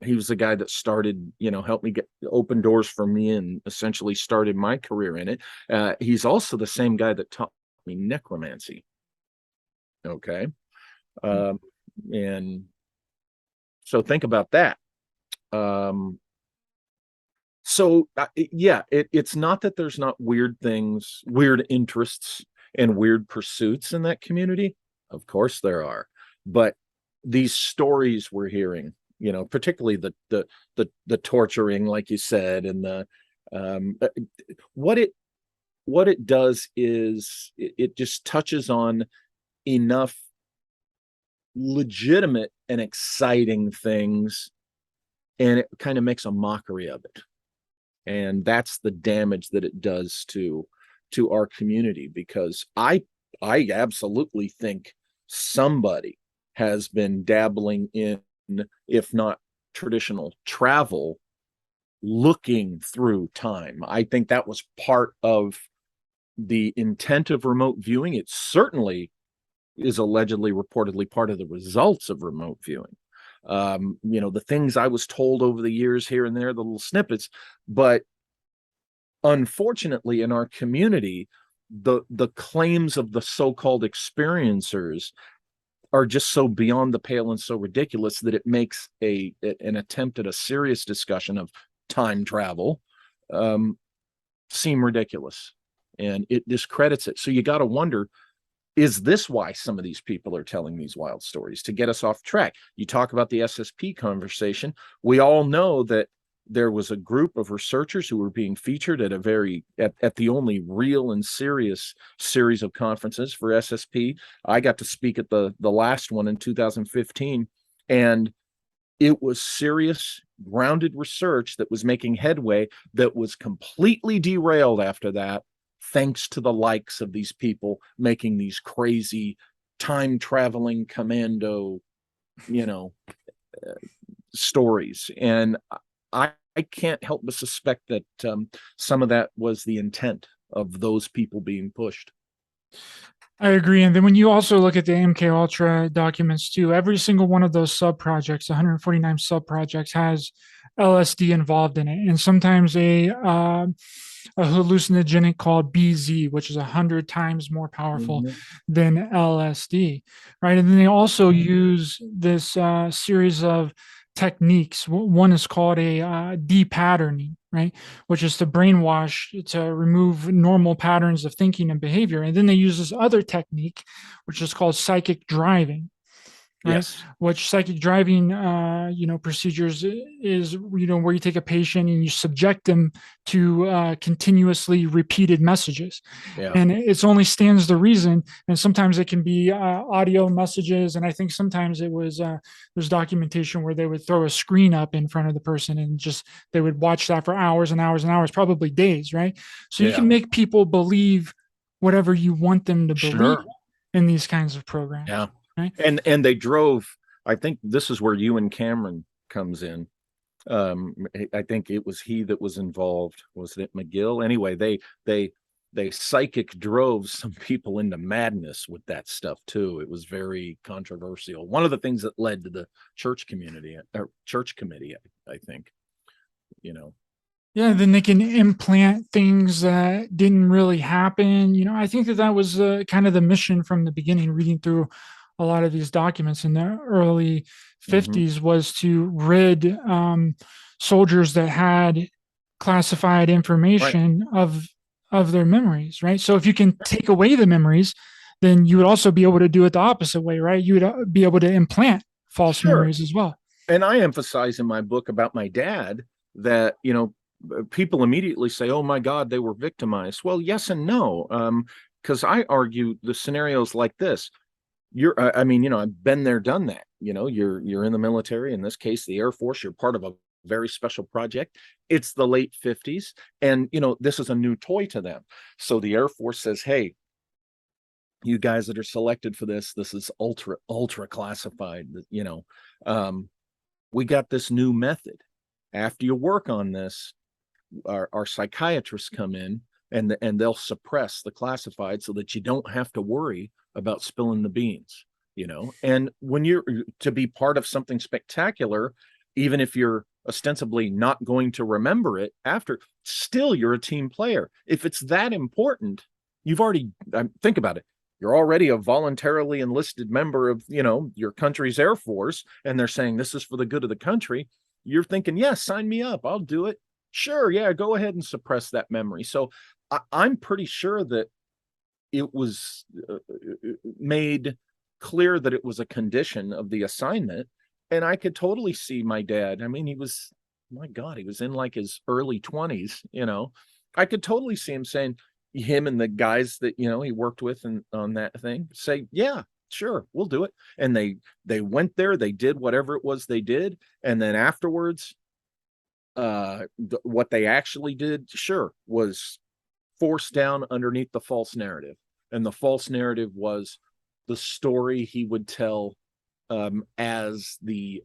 [SPEAKER 2] He was the guy that started, helped me get open doors for me and essentially started my career in it. He's also the same guy that taught me necromancy. Okay. And so think about that. It's not that there's not weird things, weird interests, and weird pursuits in that community. Of course there are. But these stories we're hearing, particularly the torturing, like you said, and the what it does is it just touches on enough legitimate and exciting things, and it kind of makes a mockery of it. And that's the damage that it does to our community, because I absolutely think somebody has been dabbling in, if not traditional travel, looking through time. I think that was part of the intent of remote viewing. It certainly is allegedly, reportedly, part of the results of remote viewing. The things I was told over the years here and there, the little snippets, but unfortunately in our community, the claims of the so-called experiencers are just so beyond the pale and so ridiculous that it makes an attempt at a serious discussion of time travel seem ridiculous, and it discredits it. So you got to wonder, is this why some of these people are telling these wild stories, to get us off track? You talk about the SSP conversation. We all know that there was a group of researchers who were being featured at at the only real and serious series of conferences for SSP. I got to speak at the last one in 2015, and it was serious, grounded research that was making headway that was completely derailed after that, thanks to the likes of these people making these crazy time traveling commando, stories. And I can't help but suspect that some of that was the intent of those people being pushed.
[SPEAKER 1] I agree. And then when you also look at the MK Ultra documents too, every single one of those sub projects, 149 sub projects, has LSD involved in it, and sometimes a hallucinogenic called BZ, which is 100 times more powerful
[SPEAKER 2] Mhm.
[SPEAKER 1] than LSD, right? And then they also use this series of techniques. One is called a de-patterning, right? Which is to brainwash to remove normal patterns of thinking and behavior. And then they use this other technique, which is called psychic driving, right?
[SPEAKER 2] Yes.
[SPEAKER 1] Which psychic driving, procedures is, where you take a patient and you subject them to continuously repeated messages,
[SPEAKER 2] Yeah.
[SPEAKER 1] and it's only stands to reason. And sometimes it can be audio messages, and I think sometimes it was there's documentation where they would throw a screen up in front of the person and just they would watch that for hours and hours and hours, probably days, right? So you
[SPEAKER 2] Yeah.
[SPEAKER 1] can make people believe whatever you want them to believe
[SPEAKER 2] Sure.
[SPEAKER 1] in these kinds of programs,
[SPEAKER 2] Yeah.
[SPEAKER 1] right?
[SPEAKER 2] And they drove, I think this is where you and Cameron comes in. I think it was he that was involved. Was it McGill? Anyway, they psychic drove some people into madness with that stuff too. It was very controversial. One of the things that led to the church community or church committee, I think, you know.
[SPEAKER 1] Yeah, then they can implant things that didn't really happen. I think that that was kind of the mission from the beginning, reading through a lot of these documents in the early
[SPEAKER 2] Mhm.
[SPEAKER 1] 50s, was to rid soldiers that had classified
[SPEAKER 2] Right.
[SPEAKER 1] information of their memories, right? So if you can take away the memories, then you would also be able to do it the opposite way, right? You would be able to implant false
[SPEAKER 2] Sure.
[SPEAKER 1] memories as well.
[SPEAKER 2] And I emphasize in my book about my dad that, people immediately say, oh my God, they were victimized. Well, yes and no. Because I argue the scenarios like this. I mean, I've been there, done that. You're in the military, in this case, the Air Force, you're part of a very special project. It's the late 50s, and this is a new toy to them. So the Air Force says, hey, you guys that are selected for this is ultra classified, um, we got this new method. After you work on this, our psychiatrists come in and they'll suppress the classified so that you don't have to worry about spilling the beans. And when you're to be part of something spectacular, even if you're ostensibly not going to remember it after, still you're a team player. If it's that important, you've already think about it. You're already a voluntarily enlisted member of your country's Air Force, and they're saying this is for the good of the country. You're thinking, yes, sign me up, I'll do it. Sure, yeah, go ahead and suppress that memory. So I'm pretty sure that it was made clear that it was a condition of the assignment. And I could totally see my dad. I mean, my God, he was in like his early 20s, I could totally see him saying, him and the guys that, he worked with and on that thing say, yeah, sure, we'll do it. And they went there, they did whatever it was they did. And then afterwards, what they actually did, sure, was forced down underneath the false narrative. And the false narrative was the story he would tell as the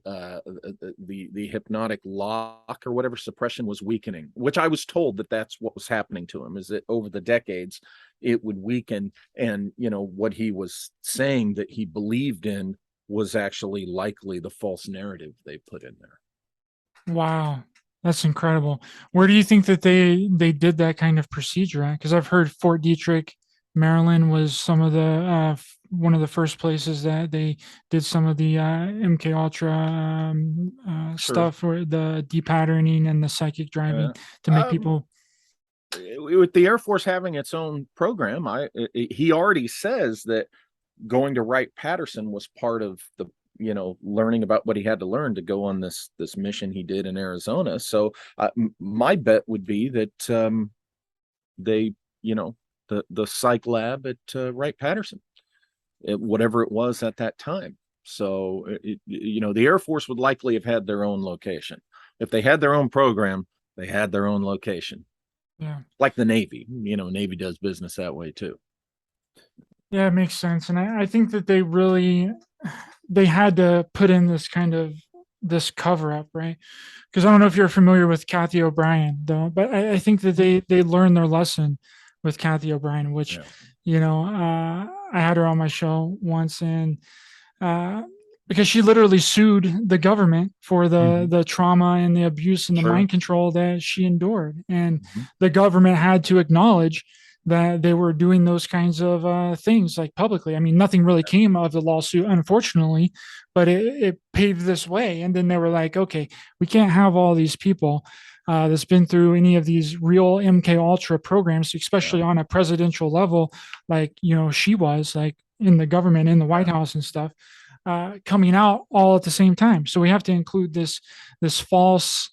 [SPEAKER 2] hypnotic lock or whatever suppression was weakening, which I was told that that's what was happening to him, is that over the decades it would weaken, and what he was saying that he believed in was actually likely the false narrative they put in there.
[SPEAKER 1] Wow, that's incredible. Where do you think that they did that kind of procedure at? Because I've heard Fort Detrick, Maryland, was some of the one of the first places that they did some of the MK Ultra
[SPEAKER 2] Sure.
[SPEAKER 1] stuff, or the depatterning and the psychic driving
[SPEAKER 2] uh,
[SPEAKER 1] to make
[SPEAKER 2] um,
[SPEAKER 1] people.
[SPEAKER 2] with the Air Force having its own program, he already says that going to Wright-Patterson was part of the learning about what he had to learn to go on this mission he did in Arizona. So my bet would be that they the psych lab at Wright-Patterson, whatever it was at that time. So the Air Force would likely have had their own location. If they had their own program, they had their own location,
[SPEAKER 1] Yeah,
[SPEAKER 2] like the Navy. Navy does business that way too.
[SPEAKER 1] yeah, it makes sense. And I think that they had to put in this kind of this cover up, right? Because I don't know if you're familiar with Kathy O'Brien, though, but I think that they learned their lesson with Kathy O'Brien, which,
[SPEAKER 2] Yeah.
[SPEAKER 1] I had her on my show once, and uh, because she literally sued the government for the trauma and the abuse and the
[SPEAKER 2] Sure.
[SPEAKER 1] mind control that she endured, and
[SPEAKER 2] Mhm.
[SPEAKER 1] the government had to acknowledge that they were doing those kinds of things like publicly. I mean, nothing really came of the lawsuit, unfortunately, but it paved this way. And then they were like, okay, we can't have all these people that's been through any of these real MK Ultra programs,
[SPEAKER 2] Yeah.
[SPEAKER 1] especially on a presidential level, like she was like in the government, in the White
[SPEAKER 2] Yeah.
[SPEAKER 1] House and stuff, coming out all at the same time. So we have to include this false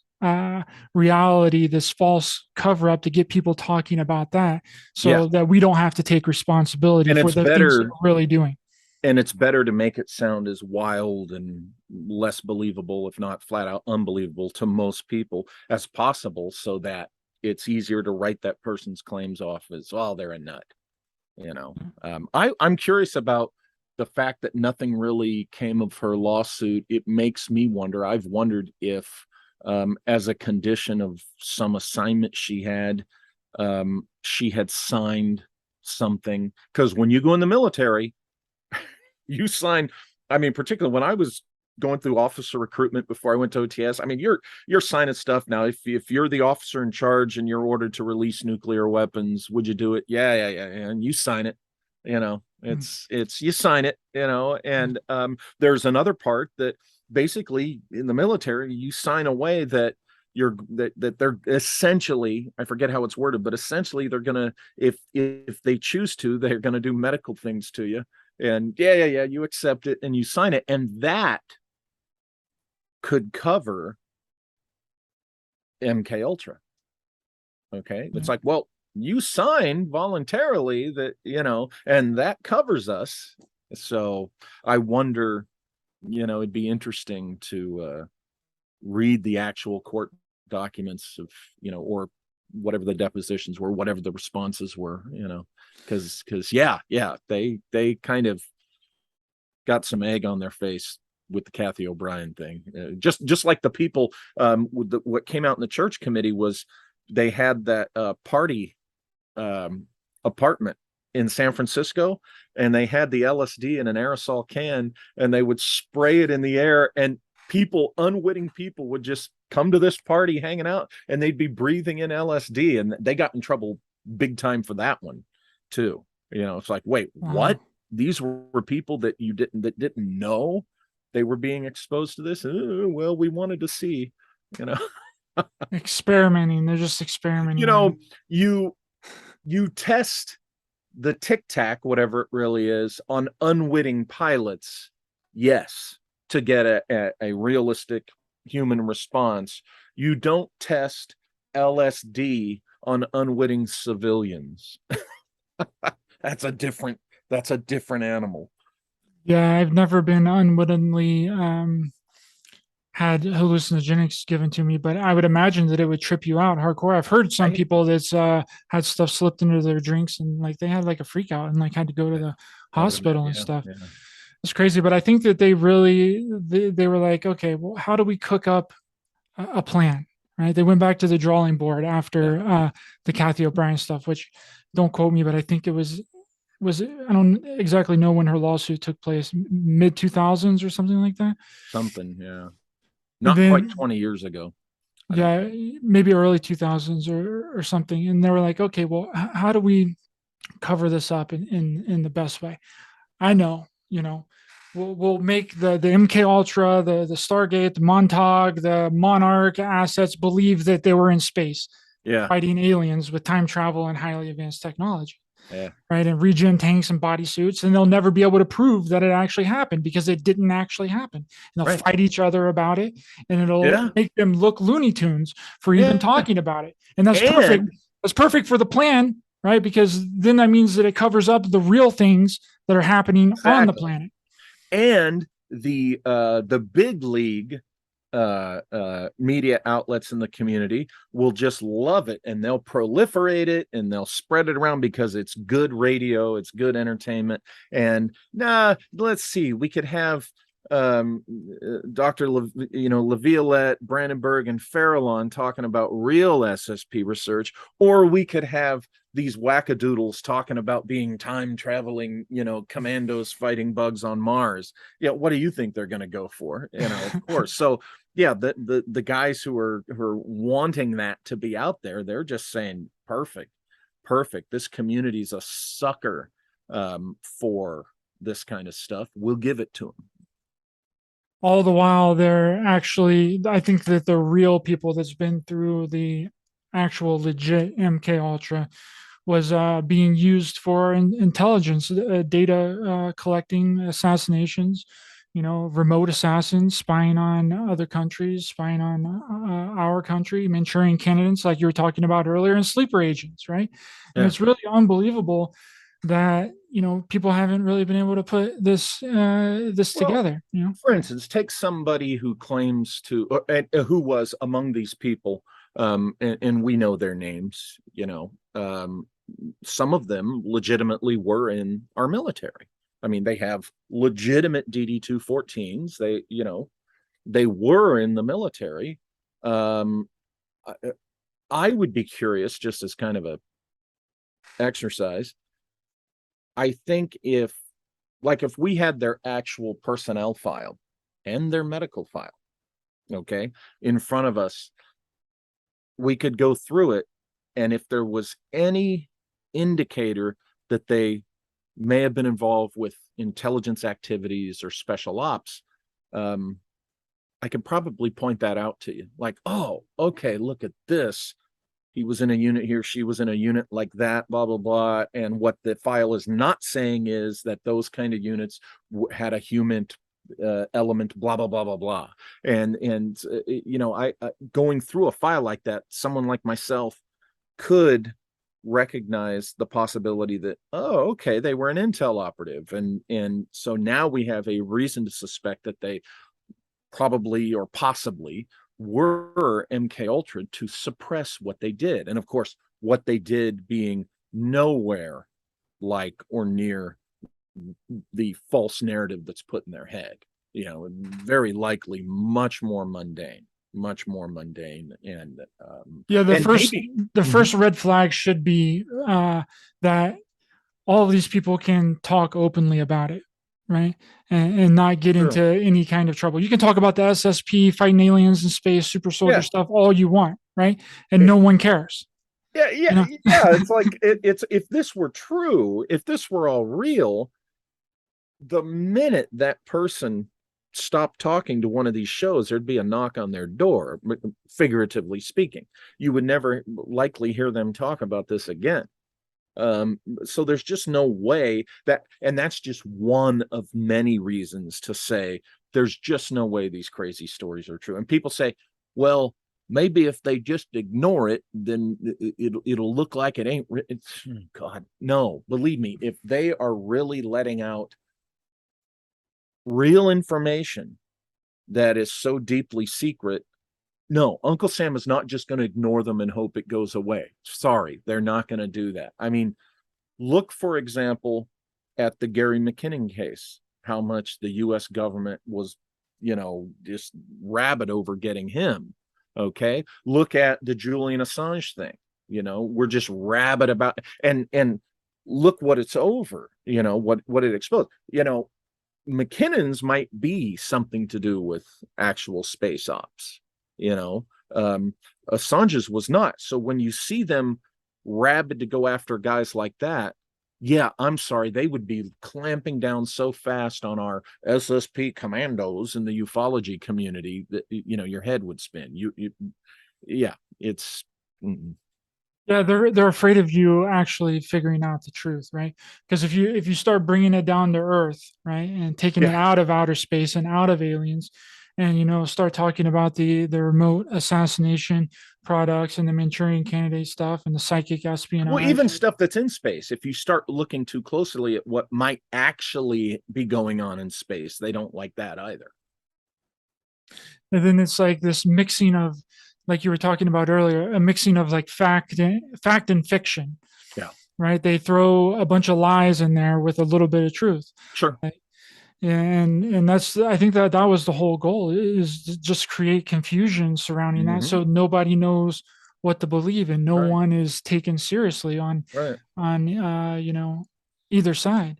[SPEAKER 1] reality, this false cover up to get people talking about that,
[SPEAKER 2] Yeah.
[SPEAKER 1] so that we don't have to take responsibility
[SPEAKER 2] And
[SPEAKER 1] for
[SPEAKER 2] it's
[SPEAKER 1] the things that
[SPEAKER 2] better
[SPEAKER 1] we're really doing.
[SPEAKER 2] and it's better to make it sound as wild and less believable, if not flat out unbelievable to most people as possible, so that it's easier to write that person's claims off as, well, they're a nut. I'm curious about the fact that nothing really came of her lawsuit. It makes me wonder. I've wondered if, as a condition of some assignment she had signed something. Because when you go in the military, you sign. I mean, particularly when I was going through officer recruitment before I went to OTS. I mean, you're signing stuff now. If you're the officer in charge and you're ordered to release nuclear weapons, would you do it? Yeah, and you sign it. It's you sign it. And there's another part that basically in the military you sign away that that they're essentially, I forget how it's worded, but essentially they're gonna, if they choose to, they're gonna do medical things to you. And yeah, you accept it and you sign it, and that could cover MK Ultra. Okay, it's like, well, you signed voluntarily that, and that covers us. So I wonder, it'd be interesting to read the actual court documents of, or whatever the depositions were, whatever the responses were, because yeah, they kind of got some egg on their face with the Kathy O'Brien thing. Just like the people, what came out in the church committee was they had that party apartment in San Francisco, and they had the LSD in an aerosol can, and they would spray it in the air, and unwitting people would just come to this party hanging out, and they'd be breathing in LSD, and they got in trouble big time for that one too. It's like, wait, what? These were people that didn't know they were being exposed to this. Well, we wanted to see,
[SPEAKER 1] Experimenting. They're just experimenting.
[SPEAKER 2] You test the tic tac, whatever it really is, on unwitting pilots, yes, to get a realistic human response. You don't test LSD on unwitting civilians. That's a different animal.
[SPEAKER 1] Yeah, I've never been unwittingly had hallucinogenics given to me, but I would imagine that it would trip you out hardcore. I've heard some people that's had stuff slipped into their drinks, and like they had like a freak out and like had to go to the hospital and stuff.
[SPEAKER 2] Yeah.
[SPEAKER 1] It's crazy, but I think that they really they were like, okay, well, how do we cook up a plan? Right? They went back to the drawing board after the Kathy O'Brien stuff, which don't quote me, but I think it was I don't exactly know when her lawsuit took place, mid 2000s or something like that.
[SPEAKER 2] Something, yeah.
[SPEAKER 1] And
[SPEAKER 2] Not quite
[SPEAKER 1] then
[SPEAKER 2] 20 years ago.
[SPEAKER 1] yeah, maybe early 2000s or something. And they were like, okay, well, how do we cover this up in the best way? I know, we'll make the MK Ultra, the Stargate, the Montauk, the Monarch assets believe that they were in space, fighting aliens with time travel and highly advanced technology.
[SPEAKER 2] Yeah.
[SPEAKER 1] Right. And regen tanks and bodysuits, and they'll never be able to prove that it actually happened because it didn't actually happen. And they'll fight each other about it, and it'll make them look Looney Tunes for even talking about it. And that's perfect. That's perfect for the plan, right? Because then that means that it covers up the real things that are happening on the planet.
[SPEAKER 2] And the big league media outlets in the community will just love it, and they'll proliferate it, and they'll spread it around because it's good radio, it's good entertainment. And let's see, we could have Dr. Laviolette, Brandenburg, and Farallon talking about real SSP research, or we could have these wackadoodles talking about being time traveling, commandos fighting bugs on Mars. Yeah, what do you think they're going to go for? Of course. So yeah, the guys who are wanting that to be out there, they're just saying, perfect, perfect. This community's a sucker for this kind of stuff. We'll give it to them.
[SPEAKER 1] All the while they're actually, I think that the real people that's been through the actual legit MK Ultra was being used for intelligence data collecting, assassinations, remote assassins spying on other countries, spying on our country, Manchurian candidates, like you were talking about earlier, and sleeper agents, right? And
[SPEAKER 2] Yeah.
[SPEAKER 1] it's really unbelievable that people haven't really been able to put this
[SPEAKER 2] Well,
[SPEAKER 1] together.
[SPEAKER 2] for instance, take somebody who claims to, who was among these people, and we know their names. Some of them legitimately were in our military. I mean, they have legitimate DD-214s. They were in the military. I, I would be curious, just as kind of a exercise. I think if we had their actual personnel file and their medical file, okay, in front of us, we could go through it. And if there was any indicator that they may have been involved with intelligence activities or special ops, I could probably point that out to you. Like, oh, okay, look at this. He was in a unit here, she was in a unit like that, blah, blah, blah. And what the file is not saying is that those kind of units had a human element, blah, blah, blah, blah, blah. And I going through a file like that, someone like myself could recognize the possibility that, oh, okay, they were an intel operative. And so now we have a reason to suspect that they probably or possibly were MK Ultra to suppress what they did. And of course, what they did being nowhere like or near the false narrative that's put in their head. Very likely much more mundane. And
[SPEAKER 1] Yeah, the
[SPEAKER 2] and
[SPEAKER 1] first
[SPEAKER 2] maybe
[SPEAKER 1] the first red flag should be that all of these people can talk openly about it, right? And not get
[SPEAKER 2] true.
[SPEAKER 1] into any kind of trouble. You can talk about the SSP, fighting aliens in space, super soldier
[SPEAKER 2] Yeah.
[SPEAKER 1] stuff all you want, right? And no one cares.
[SPEAKER 2] Yeah,
[SPEAKER 1] You
[SPEAKER 2] yeah,
[SPEAKER 1] know,
[SPEAKER 2] yeah. It's like it's if this were true, if this were all real, the minute that person stopped talking to one of these shows, there'd be a knock on their door, figuratively speaking. You would never likely hear them talk about this again. So there's just no way and that's just one of many reasons to say there's just no way these crazy stories are true. And people say, well, maybe if they just ignore it, then it'll look like it ain't. God, no, believe me, if they are really letting out real information that is so deeply secret, no, Uncle Sam is not just going to ignore them and hope it goes away. Sorry, they're not going to do that. I mean, look, for example, at the Gary McKinnon case, how much the US government was, just rabid over getting him. Okay. Look at the Julian Assange thing. We're just rabid about, and look what it's over, what it exposed. McKinnon's might be something to do with actual space ops, Assange's was not. So when you see them rabid to go after guys like that, yeah, I'm sorry, they would be clamping down so fast on our SSP commandos in the ufology community that your head would spin. Yeah, it's.
[SPEAKER 1] yeah, they're afraid of you actually figuring out the truth, right? Because if you start bringing it down to Earth, right, and taking
[SPEAKER 2] Yeah.
[SPEAKER 1] it out of outer space and out of aliens, and start talking about the remote assassination products and the Manchurian candidate stuff and the psychic
[SPEAKER 2] Well,
[SPEAKER 1] espionage.
[SPEAKER 2] even stuff that's in space, if you start looking too closely at what might actually be going on in space, they don't like that either.
[SPEAKER 1] And then it's like this mixing of, like you were talking about earlier, a mixing of like fact and fiction,
[SPEAKER 2] Yeah,
[SPEAKER 1] right? They throw a bunch of lies in there with a little bit of truth.
[SPEAKER 2] sure.
[SPEAKER 1] Right? And that's, I think that that was the whole goal, is to just create confusion surrounding that,
[SPEAKER 2] Hmm.
[SPEAKER 1] so nobody knows what to believe and no
[SPEAKER 2] Right.
[SPEAKER 1] one is taken seriously
[SPEAKER 2] Right.
[SPEAKER 1] on either side.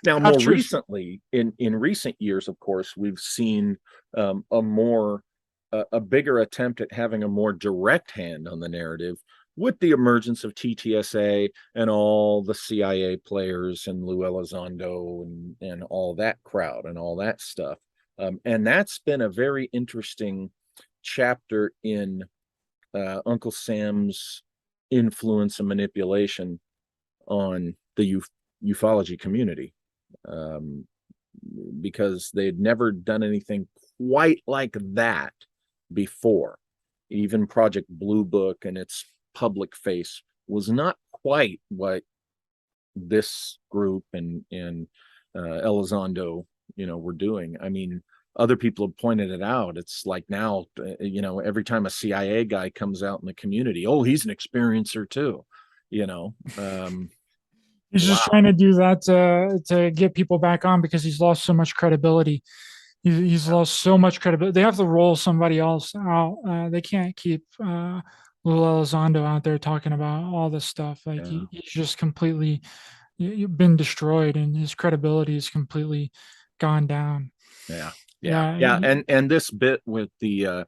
[SPEAKER 2] Now,
[SPEAKER 1] Half
[SPEAKER 2] more
[SPEAKER 1] truths.
[SPEAKER 2] recently, in recent years, of course, we've seen a more a bigger attempt at having a more direct hand on the narrative with the emergence of TTSA and all the CIA players and Lou Elizondo and all that crowd and all that stuff. And that's been a very interesting chapter in Uncle Sam's influence and manipulation on the ufology community, um, because they'd never done anything quite like that before. Even Project Blue Book and its public face was not quite what this group and Elizondo, were doing. I mean, other people have pointed it out. It's like now, every time a CIA guy comes out in the community, oh, he's an experiencer too. You know,
[SPEAKER 1] He's just
[SPEAKER 2] wow,
[SPEAKER 1] trying to do that to get people back on, because he's lost so much credibility. He's lost so much credibility. They have to roll somebody else out. They can't keep Lou Elizondo out there talking about all this stuff. Like
[SPEAKER 2] yeah,
[SPEAKER 1] he's just completely been destroyed, and his credibility is completely gone down.
[SPEAKER 2] yeah, yeah,
[SPEAKER 1] Yeah,
[SPEAKER 2] yeah. And this bit with the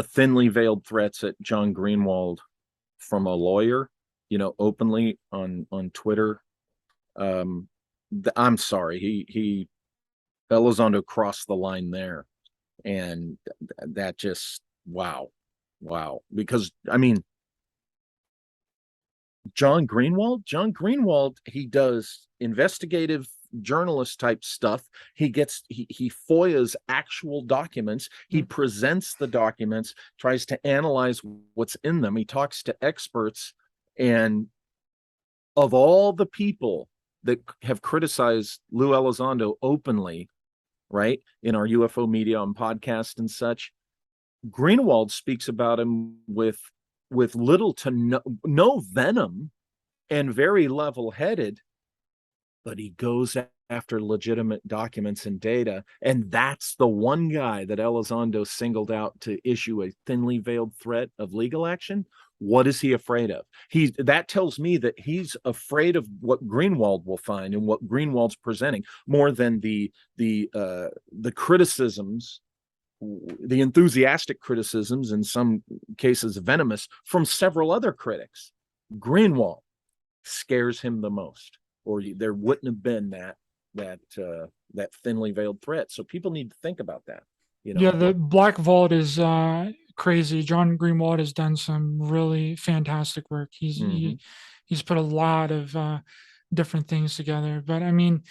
[SPEAKER 2] thinly veiled threats at John Greenwald from a lawyer, openly on Twitter. Um, I'm sorry, he Elizondo crossed the line there, and that just wow, wow. Because I mean, John Greenwald, he does investigative journalist type stuff. He FOIAs actual documents. He presents the documents, tries to analyze what's in them. He talks to experts, and of all the people that have criticized Lou Elizondo openly, right, in our UFO media on podcast and such, Greenwald speaks about him with little to no venom and very level-headed, but he goes after legitimate documents and data. And that's the one guy that Elizondo singled out to issue a thinly veiled threat of legal action. What is he afraid of? That tells me that he's afraid of what Greenwald will find and what Greenwald's presenting, more than the criticisms, the enthusiastic criticisms, in some cases venomous, from several other critics. Greenwald scares him the most, or there wouldn't have been that thinly veiled threat. So people need to think about that. You
[SPEAKER 1] yeah.
[SPEAKER 2] know.
[SPEAKER 1] The Black Vault is crazy. John Greenwald has done some really fantastic work.
[SPEAKER 2] Mm-hmm.
[SPEAKER 1] He's put a lot of different things together. But I mean,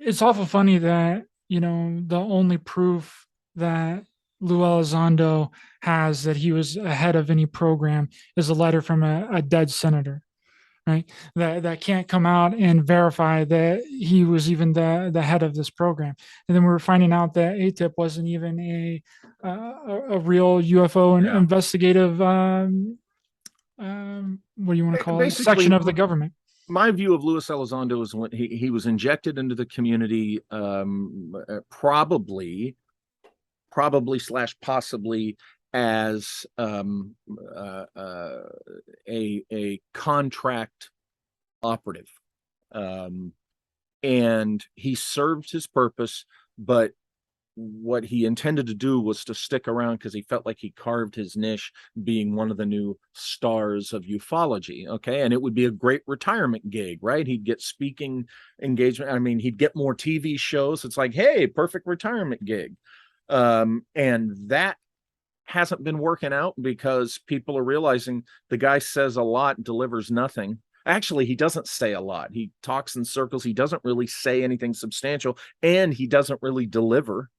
[SPEAKER 1] it's awful funny that the only proof that Lou Elizondo has that he was ahead of any program is a letter from a dead senator, right? That can't come out and verify that he was even the head of this program. And then we were finding out that ATIP wasn't even a real UFO and
[SPEAKER 2] Yeah.
[SPEAKER 1] investigative what do you want to call it,
[SPEAKER 2] Basically,
[SPEAKER 1] section of the government.
[SPEAKER 2] my view of Luis Elizondo is when he was injected into the community, probably slash possibly as a contract operative, um, and he served his purpose. But what he intended to do was to stick around because he felt like he carved his niche being one of the new stars of ufology. Okay. And it would be a great retirement gig, right? He'd get speaking engagement. I mean, he'd get more TV shows. It's like, hey, perfect retirement gig. And that hasn't been working out because people are realizing the guy says a lot, delivers nothing. Actually, he doesn't say a lot. He talks in circles. He doesn't really say anything substantial, and he doesn't really deliver.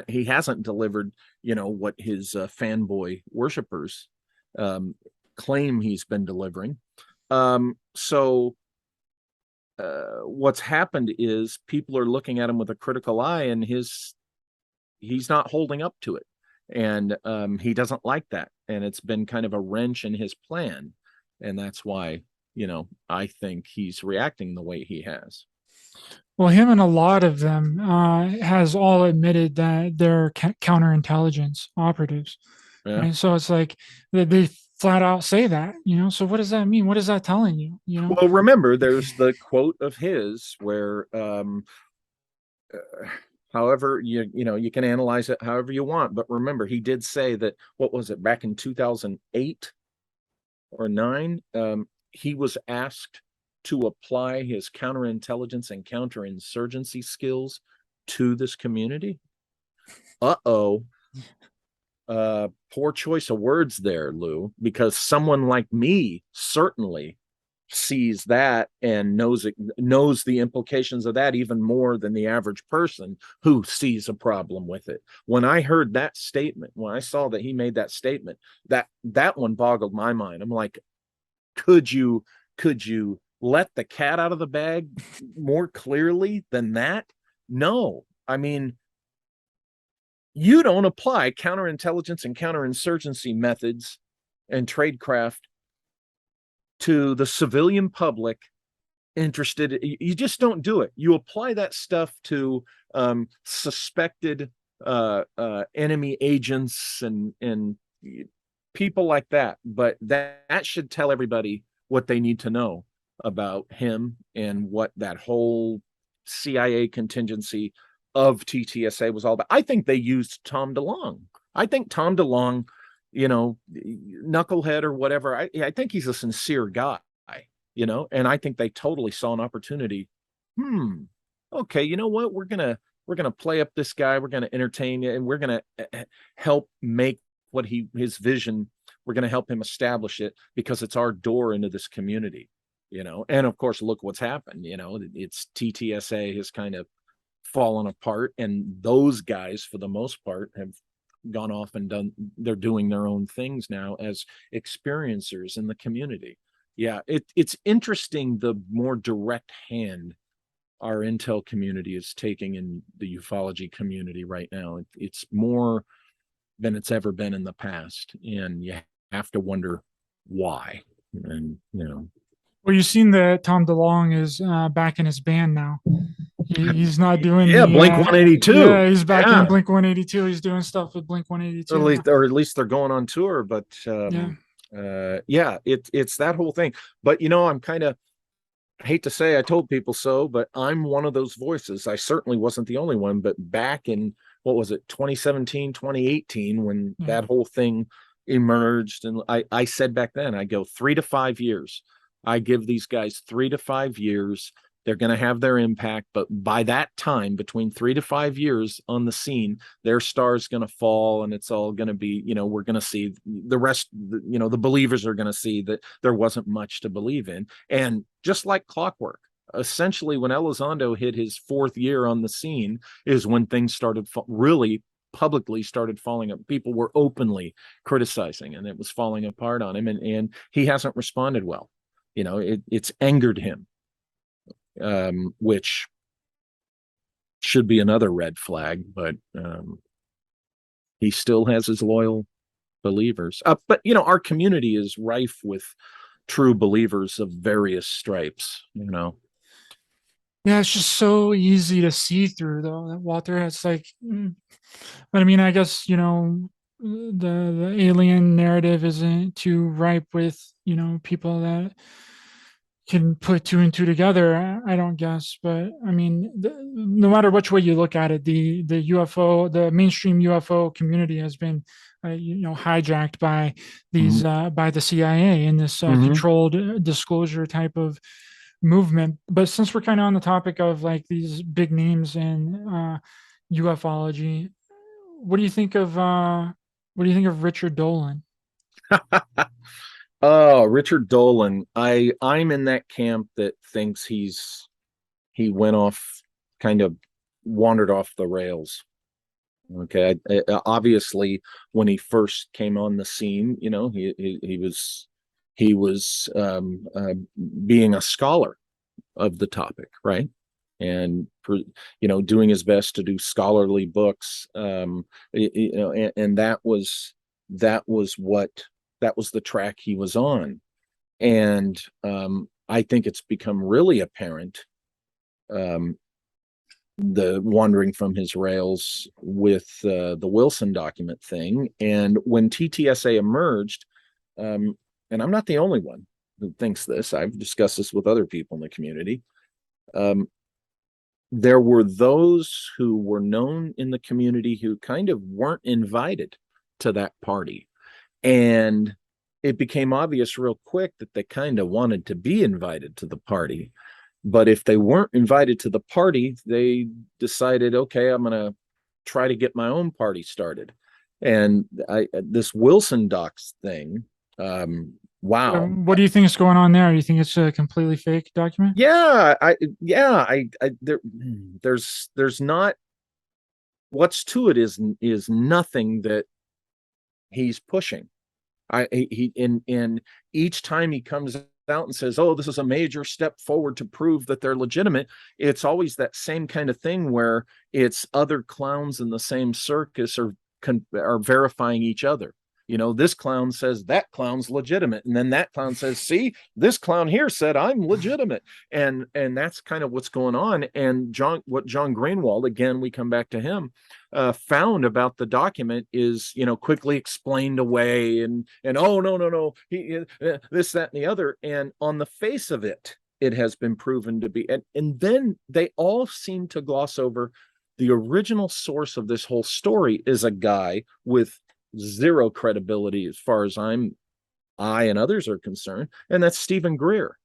[SPEAKER 2] He hasn't delivered, what his fanboy worshipers claim he's been delivering. So what's happened is people are looking at him with a critical eye, and he's not holding up to it, and he doesn't like that, and it's been kind of a wrench in his plan, and that's why I think he's reacting the way he has.
[SPEAKER 1] Well, him and a lot of them has all admitted that they're counterintelligence operatives,
[SPEAKER 2] Yeah.
[SPEAKER 1] right? So it's like they flat out say that, So what does that mean? What is that telling you?
[SPEAKER 2] Well, remember, there's the quote of his where, however, you can analyze it however you want, but remember, he did say that, what was it, back in 2008 or nine, he was asked to apply his counterintelligence and counterinsurgency skills to this community. Uh-oh. Poor choice of words there, Lou, because someone like me certainly sees that and knows the implications of that even more than the average person who sees a problem with it. When I heard that statement, when I saw that he made that statement, that one boggled my mind. I'm like, could you let the cat out of the bag more clearly than that? No. I mean, you don't apply counterintelligence and counterinsurgency methods and tradecraft to the civilian public interested. You just don't do it. You apply that stuff to suspected enemy agents and people like that. But that should tell everybody what they need to know about him and what that whole CIA contingency of TTSA was all about. I think they used Tom DeLonge. I think Tom DeLonge, knucklehead or whatever, I think he's a sincere guy, and I think they totally saw an opportunity. Okay, you know what? We're gonna play up this guy, we're gonna entertain you, and we're gonna help make what his vision, we're gonna help him establish it because it's our door into this community, and of course, look what's happened. It's TTSA has kind of fallen apart, and those guys for the most part have gone off and they're doing their own things now as experiencers in the community. Yeah, it's interesting the more direct hand our intel community is taking in the ufology community right now. It's more than it's ever been in the past, and you have to wonder why. And
[SPEAKER 1] Well, you've seen that Tom DeLonge is back in his band now. He's not doing
[SPEAKER 2] yeah, Blink 182.
[SPEAKER 1] yeah, he's back in
[SPEAKER 2] Yeah,
[SPEAKER 1] Blink 182. He's doing stuff with Blink 182 now.
[SPEAKER 2] or at least they're going on tour. But
[SPEAKER 1] Yeah.
[SPEAKER 2] yeah, it's that whole thing. But I'm kind of, I hate to say I told people so, but I'm one of those voices. I certainly wasn't the only one, but back in, what was it, 2017, 2018, when that whole thing emerged, and I said back then, I go 3 to 5 years. I give these guys 3 to 5 years. They're going to have their impact, but by that time, between 3 to 5 years on the scene, their star's going to fall, and it's all going to be, we're going to see the rest. The believers are going to see that there wasn't much to believe in, and just like clockwork, essentially, when Elizondo hit his 4th year on the scene, is when things started really publicly started falling up. People were openly criticizing, and it was falling apart on him, and he hasn't responded well. It's angered him, which should be another red flag, but he still has his loyal believers. But our community is rife with true believers of various stripes.
[SPEAKER 1] Yeah, it's just so easy to see through, though. That Walter, it's like, but I mean, I guess the alien narrative isn't too ripe with people that can put two and two together. I don't guess, but I mean, no matter which way you look at it, the the mainstream UFO community has been hijacked by these by the CIA in this controlled disclosure type of movement. But since we're kind of on the topic of like these big names in ufology, what do you think of Richard Dolan?
[SPEAKER 2] Oh, Richard Dolan. I'm in that camp that thinks he went off, kind of wandered off the rails. Okay, obviously, when he first came on the scene, he was being a scholar of the topic, right? And doing his best to do scholarly books, and that was the track he was on. And I think it's become really apparent the wandering from his rails with the Wilson document thing. And when TTSA emerged, and I'm not the only one who thinks this, I've discussed this with other people in the community. There were those who were known in the community who kind of weren't invited to that party. And it became obvious real quick that they kind of wanted to be invited to the party. But if they weren't invited to the party, they decided, okay, I'm going to try to get my own party started. And this Wilson Docs thing, wow.
[SPEAKER 1] What do you think is going on there? You think it's a completely fake document?
[SPEAKER 2] There's not, what's to it is nothing that he's pushing. And each time he comes out and says, oh, this is a major step forward to prove that they're legitimate, it's always that same kind of thing where it's other clowns in the same circus are verifying each other. You know, this clown says that clown's legitimate, and then that clown says, see, this clown here said I'm legitimate. And that's kind of what's going on. And what John Greenwald, again, we come back to him, found about the document is, you know, quickly explained away and oh, no, this, that, and the other. And on the face of it, it has been proven to be. And then they all seem to gloss over the original source of this whole story is a guy with zero credibility as far as I and others are concerned, and that's Stephen Greer.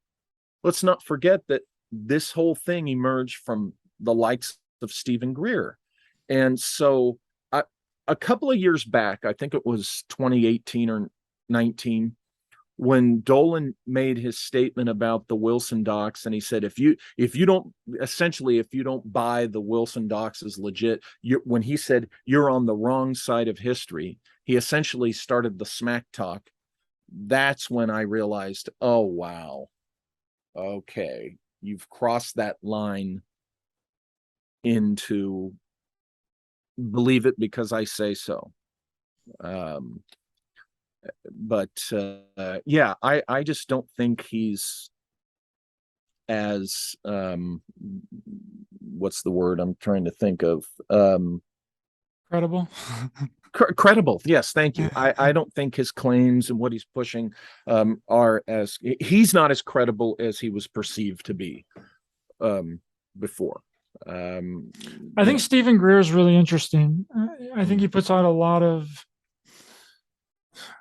[SPEAKER 2] Let's not forget that this whole thing emerged from the likes of Stephen Greer. And so a couple of years back, I think it was 2018 or 19, when Dolan made his statement about the Wilson docs, and he said, if you don't buy the Wilson docs as legit, when he said you're on the wrong side of history, he essentially started the smack talk. That's when I realized, oh, wow. Okay. You've crossed that line into believe it because I say so. But yeah, I just don't think he's as what's the word I'm trying to think of?
[SPEAKER 1] Credible.
[SPEAKER 2] Credible. Yes, thank you. I don't think his claims and what he's pushing are as, he's not as credible as he was perceived to be before.
[SPEAKER 1] I think Stephen Greer is really interesting. I think he puts out a lot of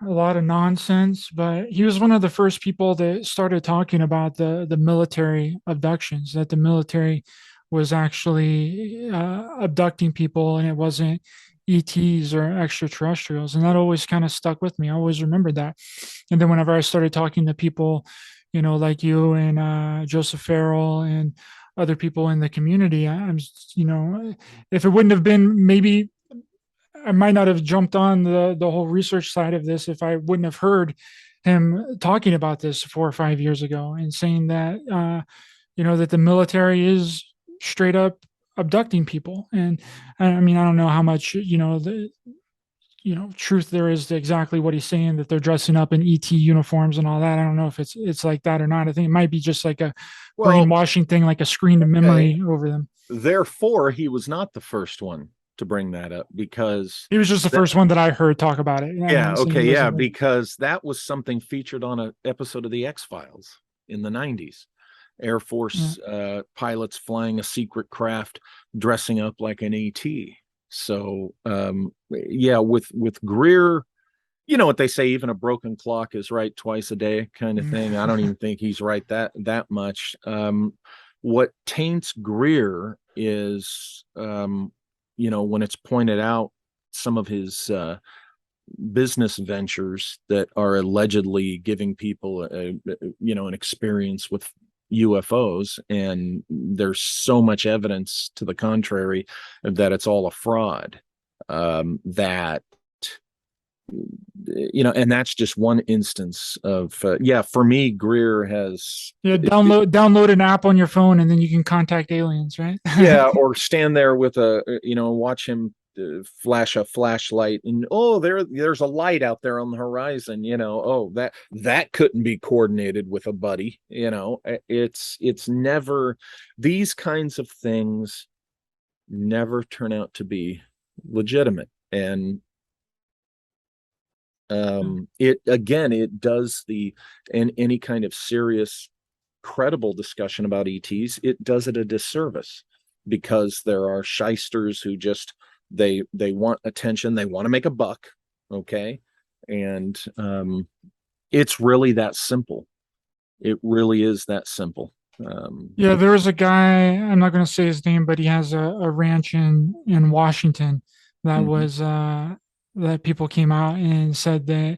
[SPEAKER 1] nonsense, but he was one of the first people that started talking about the military abductions, that the military was actually abducting people and it wasn't ETs or extraterrestrials. And that always kind of stuck with me. I always remembered that. And then whenever I started talking to people, you know, like you and Joseph Farrell and other people in the community, I'm, you know, if it wouldn't have been, maybe I might not have jumped on the whole research side of this if I wouldn't have heard him talking about this 4 or 5 years ago and saying that you know, that the military is straight up abducting people. And I mean, I don't know how much, you know, truth there is to exactly what he's saying, that they're dressing up in ET uniforms and all that. I don't know if it's like that or not. I think it might be just like a brainwashing thing, like a screen to memory over them.
[SPEAKER 2] Therefore, he was not the first one to bring that up, because
[SPEAKER 1] he was just the first one that I heard talk about it.
[SPEAKER 2] Yeah. Okay. Yeah. Because that was something featured on an episode of the X-Files in the 90s. Air Force pilots flying a secret craft, dressing up like an ET. So, yeah, with Greer, you know what they say, even a broken clock is right twice a day kind of thing. I don't even think he's right that much. What taints Greer is, you know, when it's pointed out some of his business ventures that are allegedly giving people an experience with UFOs, and there's so much evidence to the contrary that it's all a fraud, that, you know, and that's just one instance of for me, Greer has
[SPEAKER 1] download an app on your phone and then you can contact aliens, right?
[SPEAKER 2] Or stand there with watch him flash a flashlight and there's a light out there on the horizon, that couldn't be coordinated with a buddy. It's never these kinds of things. never turn out to be legitimate. And it again, it does the in any kind of serious, credible discussion about ETs, it does it a disservice because there are shysters who just they want attention, they want to make a buck, okay, and it's really that simple. It really is that simple.
[SPEAKER 1] Yeah, there was a guy, I'm not going to say his name, but he has a ranch in Washington that
[SPEAKER 2] Mhm.
[SPEAKER 1] was that people came out and said that,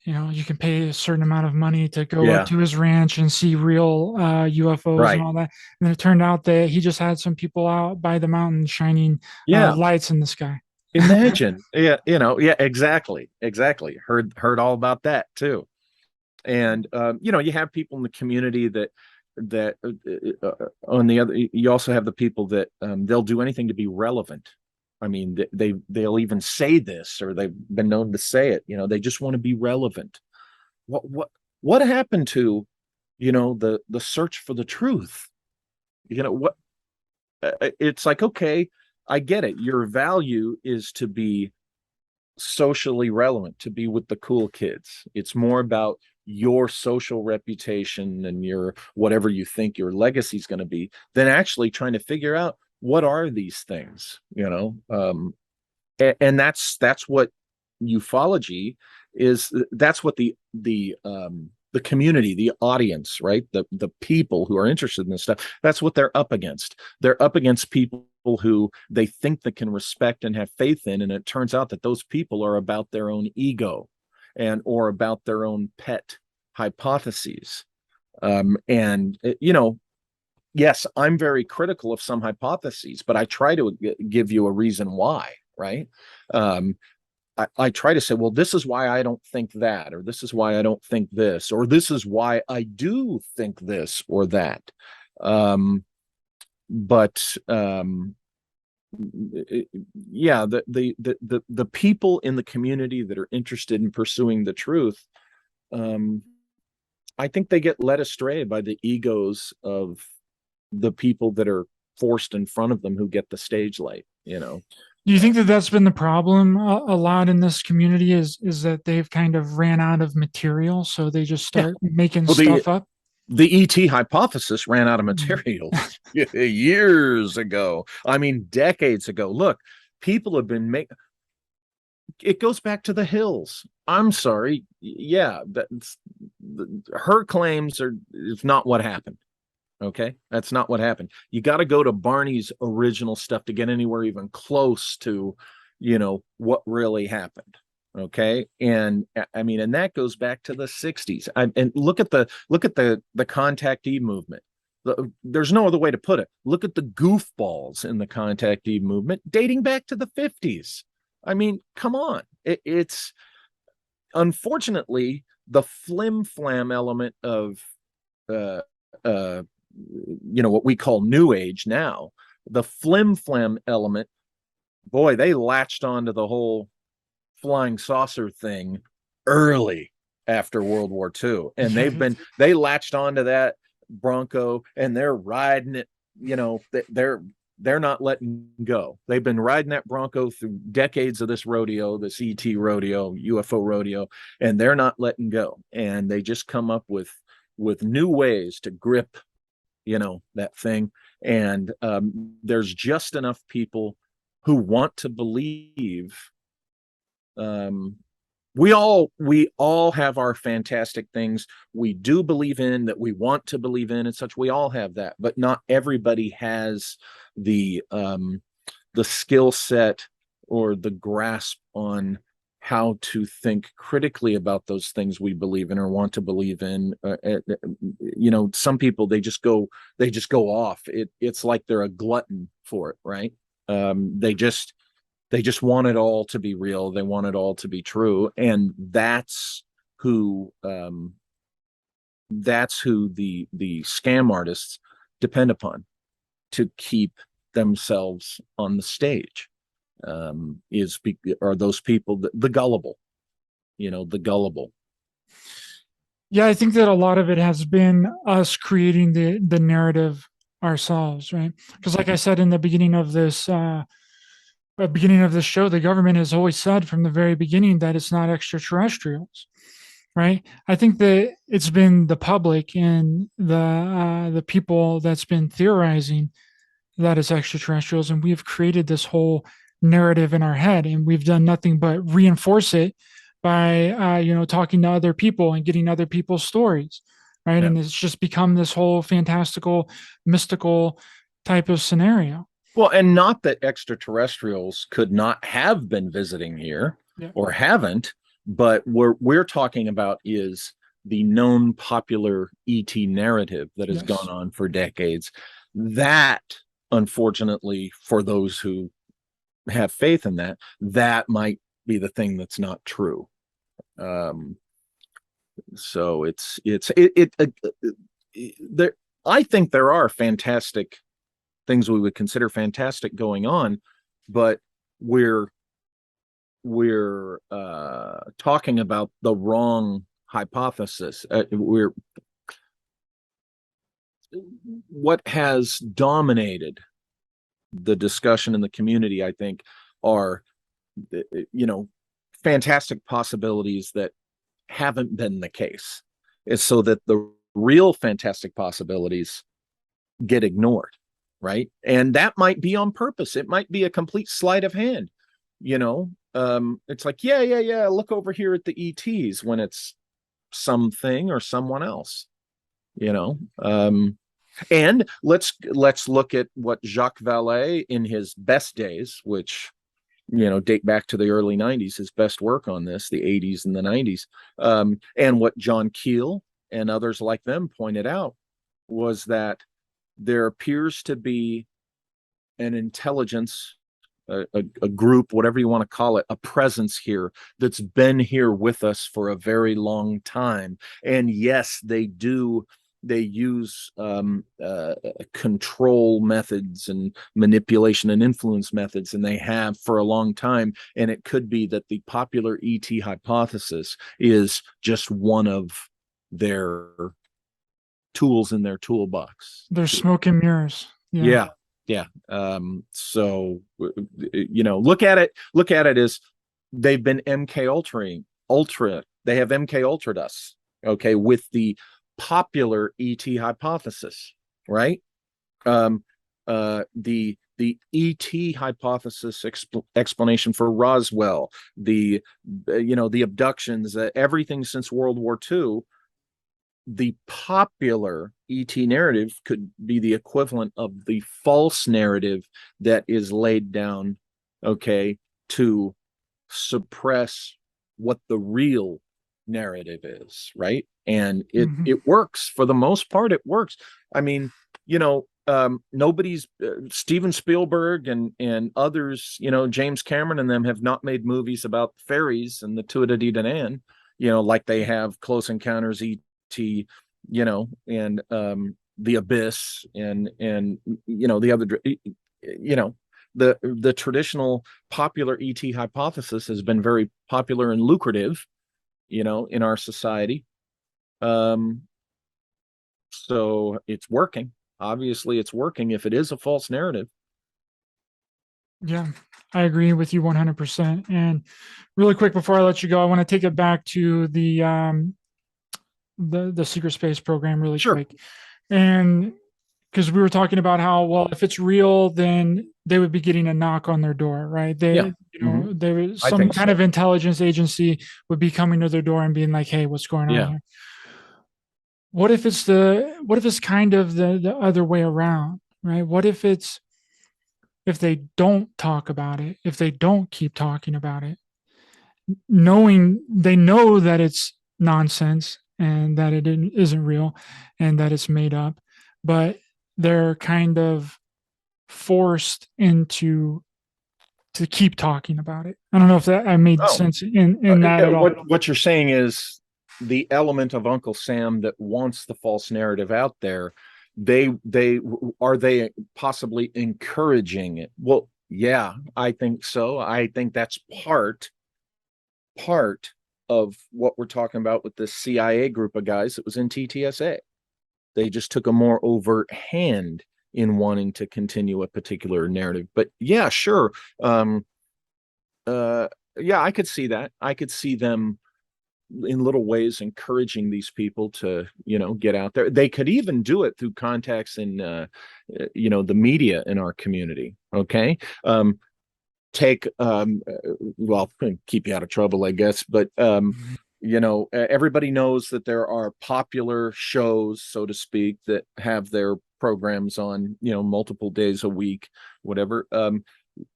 [SPEAKER 1] you know, you can pay a certain amount of money to go up
[SPEAKER 2] Yeah,
[SPEAKER 1] to his ranch and see real UFOs and
[SPEAKER 2] right.
[SPEAKER 1] all that. And it turned out that he just had some people out by the mountain shining
[SPEAKER 2] Yeah,
[SPEAKER 1] lights in the sky.
[SPEAKER 2] imagine. Yeah, yeah, exactly, exactly. Heard all about that too. And you have people in the community that on the other, you also have the people that they'll do anything to be relevant. I mean, they'll even say this, or they've been known to say it. They just want to be relevant. What happened to the search for the truth? What It's like, okay, I get it. Your value is to be socially relevant, to be with the cool kids. It's more about your social reputation and your whatever you think your legacy is going to be than actually trying to figure out what are these things. And that's what ufology is. That's what the community, the audience, right, the people who are interested in this stuff, that's what they're up against. They're up against people who they think they can respect and have faith in, and it turns out that those people are about their own ego and or about their own pet hypotheses. And yes, I'm very critical of some hypotheses, but I try to give you a reason why, right? Um, I try to say, well, this is why I don't think that, or this is why I don't think this, or this is why I do think this or that. But yeah, the people in the community that are interested in pursuing the truth, um, I think they get led astray by the egos of the people that are forced in front of them who get the stage light.
[SPEAKER 1] Do you think that that's been the problem a lot in this community is that they've kind of ran out of material, so they just
[SPEAKER 2] Yeah.
[SPEAKER 1] start making
[SPEAKER 2] Well, the
[SPEAKER 1] stuff up?
[SPEAKER 2] the ET hypothesis ran out of
[SPEAKER 1] Mm.
[SPEAKER 2] material years ago. I mean, decades ago. Look, people have been making it goes back to the hills. I'm sorry. Yeah, her claims are is not what happened. Okay, that's not what happened. You got to go to Barney's original stuff to get anywhere even close to, what really happened. Okay, and I mean, and that goes back to the '60s. And look at the contactee movement. There's no other way to put it. Look at the goofballs in the contactee movement dating back to the '50s. I mean, come on. It's unfortunately the flim flam element of uh, uh, what we call new age now, the flim flam element, boy, they latched onto the whole flying saucer thing early after World War II. And
[SPEAKER 1] Yeah.
[SPEAKER 2] they latched onto that Bronco and they're riding it, they're not letting go. They've been riding that Bronco through decades of this rodeo, this ET rodeo, UFO rodeo, and they're not letting go. And they just come up with new ways to grip that thing. And there's just enough people who want to believe. um, we all have our fantastic things we do believe in, that we want to believe in and such. We all have that, but not everybody has the skill set or the grasp on how to think critically about those things we believe in or want to believe in. Some people they just go off. It's like they're a glutton for it, right? They just want it all to be real. They want it all to be true, and who um, that's who the scam artists depend upon to keep themselves on the stage. Are those people the gullible? The gullible.
[SPEAKER 1] Yeah, I think that a lot of it has been us creating the narrative ourselves, right? Because like I said in the beginning of this show, the government has always said from the very beginning that it's not extraterrestrials, right? I think that it's been the public and the people that's been theorizing that it's extraterrestrials, and we've created this whole narrative in our head, and we've done nothing but reinforce it by talking to other people and getting other people's stories, right?
[SPEAKER 2] Yeah.
[SPEAKER 1] And it's just become this whole fantastical, mystical type of scenario.
[SPEAKER 2] Well, and not that extraterrestrials could not have been visiting here
[SPEAKER 1] Yeah.
[SPEAKER 2] or haven't, but what we're talking about is the known popular ET narrative that has
[SPEAKER 1] Yes.
[SPEAKER 2] gone on for decades. That, unfortunately, for those who have faith in that, that might be the thing that's not true. So there. I think there are fantastic things we would consider fantastic going on, but we're talking about the wrong hypothesis. What has dominated the discussion in the community, I think, are fantastic possibilities that haven't been the case. It's so that the real fantastic possibilities get ignored, right? And that might be on purpose. It might be a complete sleight of hand. It's like, yeah, look over here at the ETs, when it's something or someone else. And let's look at what Jacques Vallée in his best days, which date back to the early 90s, his best work on this, the 80s and the 90s, and what John Keel and others like them pointed out was that there appears to be an intelligence, a group, whatever you want to call it, a presence here that's been here with us for a very long time. And yes, they use control methods and manipulation and influence methods, and they have for a long time. And it could be that the popular ET hypothesis is just one of their tools in their toolbox.
[SPEAKER 1] There's smoke and mirrors.
[SPEAKER 2] Yeah. So look at it as they've been they have MK ultra'd us, okay, with the popular ET hypothesis, right? The ET hypothesis explanation for Roswell, the abductions, everything since World War II. The popular ET narrative could be the equivalent of the false narrative that is laid down, okay, to suppress what the real narrative is, right? And it works for the most part. It works. I mean, nobody's Steven Spielberg and others, James Cameron and them have not made movies about fairies and the Tuatha De Danann, like they have Close Encounters, and the Abyss, and the other, the traditional popular ET hypothesis has been very popular and lucrative, in our society. So it's working. Obviously it's working if it is a false narrative.
[SPEAKER 1] Yeah, I agree with you 100%. And really quick before I let you go, I want to take it back to the secret space program really
[SPEAKER 2] Sure.
[SPEAKER 1] quick. And because we were talking about how, well, if it's real, then they would be getting a knock on their door, right? There was some kind of intelligence agency would be coming to their door and being like, hey, what's going on here? What if it's kind of the other way around, right? What if they don't talk about it, if they don't keep talking about it, they know that it's nonsense and that it isn't real and that it's made up, but they're kind of forced to keep talking about it. I don't know if that I made sense in that at all.
[SPEAKER 2] What you're saying is the element of Uncle Sam that wants the false narrative out there, they possibly encouraging it? Well, yeah, I think so. I think that's part of what we're talking about with this CIA group of guys that was in TTSA. They just took a more overt hand in wanting to continue a particular narrative. But yeah, sure. Uh, yeah, I could see that. I could see them in little ways encouraging these people to, get out there. They could even do it through contacts in, the media in our community. Okay. Take, well, keep you out of trouble, I guess, but, everybody knows that there are popular shows, so to speak, that have their programs on, multiple days a week, whatever.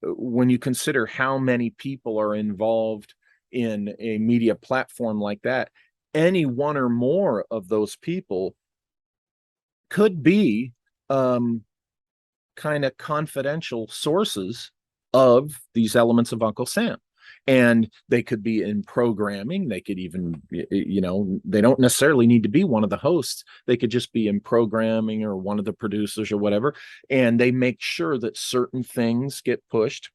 [SPEAKER 2] When you consider how many people are involved in a media platform like that, any one or more of those people could be kind of confidential sources of these elements of Uncle Sam. And they could be in programming. They could even, they don't necessarily need to be one of the hosts. They could just be in programming or one of the producers or whatever. And they make sure that certain things get pushed,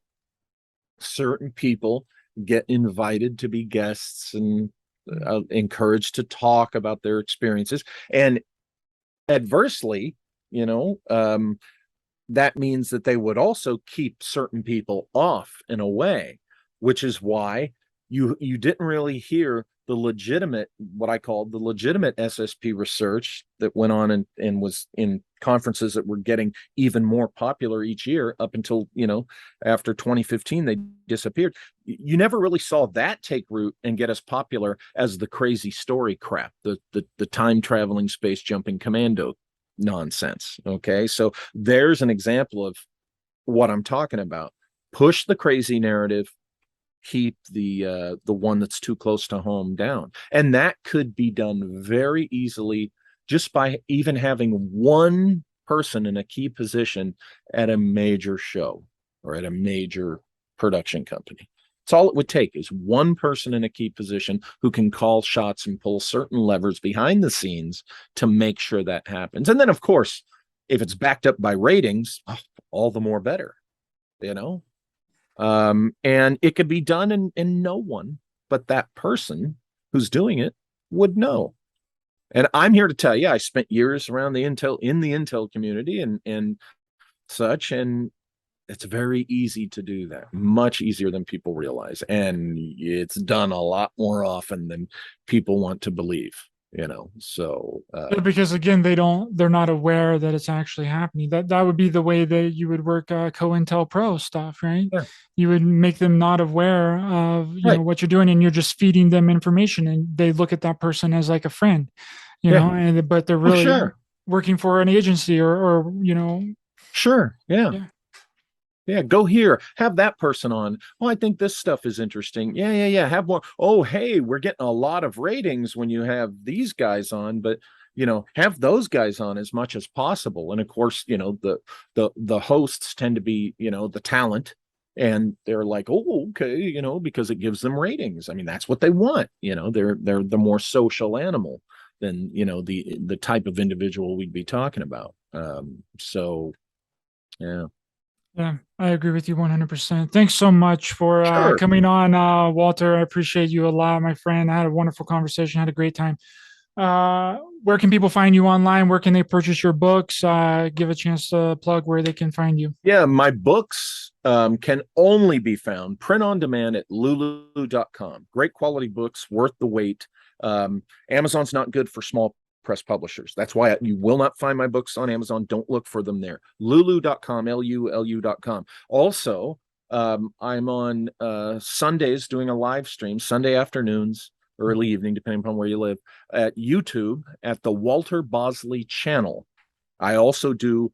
[SPEAKER 2] certain people get invited to be guests and encouraged to talk about their experiences. And adversely, that means that they would also keep certain people off in a way, which is why you didn't really hear the legitimate, what I called the legitimate SSP research that went on and was in conferences that were getting even more popular each year up until, after 2015, they disappeared. You never really saw that take root and get as popular as the crazy story crap, the time traveling space jumping commando nonsense. Okay. So there's an example of what I'm talking about. Push the crazy narrative, keep the one that's too close to home down. And that could be done very easily just by even having one person in a key position at a major show or at a major production company. It's all it would take is one person in a key position who can call shots and pull certain levers behind the scenes to make sure that happens. And then, of course, if it's backed up by ratings, all the more better, and it could be done and no one but that person who's doing it would know. And I'm here to tell you, I spent years around the Intel community and such, and it's very easy to do that, much easier than people realize. And it's done a lot more often than people want to believe, so.
[SPEAKER 1] Because again, they're not aware that it's actually happening. That would be the way that you would work COINTELPRO stuff, right?
[SPEAKER 2] Yeah.
[SPEAKER 1] You would make them not aware of,
[SPEAKER 2] Right.
[SPEAKER 1] what you're doing, and you're just feeding them information, and they look at that person as like a friend,
[SPEAKER 2] Yeah.
[SPEAKER 1] but they're
[SPEAKER 2] Oh,
[SPEAKER 1] really
[SPEAKER 2] sure.
[SPEAKER 1] working for an agency or
[SPEAKER 2] Sure. Yeah.
[SPEAKER 1] yeah.
[SPEAKER 2] Yeah, go here, have that person on. Oh, I think this stuff is interesting. Yeah. Have more. Oh, hey, we're getting a lot of ratings when you have these guys on, but have those guys on as much as possible. And of course, the hosts tend to be, the talent, and they're like, oh, okay, because it gives them ratings. I mean, that's what they want. They're the more social animal than the type of individual we'd be talking about. So yeah.
[SPEAKER 1] Yeah, I agree with you 100%. Thanks so much for
[SPEAKER 2] Sure.
[SPEAKER 1] coming on, Walter. I appreciate you a lot, my friend. I had a wonderful conversation, had a great time. Where can people find you online? Where can they purchase your books? Give a chance to plug where they can find you.
[SPEAKER 2] Yeah, my books can only be found print on demand at lulu.com. Great quality books, worth the wait. Amazon's not good for small press publishers. That's why you will not find my books on Amazon. Don't look for them there. Lulu.com, LULU.com. Also, I'm on Sundays doing a live stream, Sunday afternoons, early evening, depending upon where you live, at YouTube at the Walter Bosley channel. I also do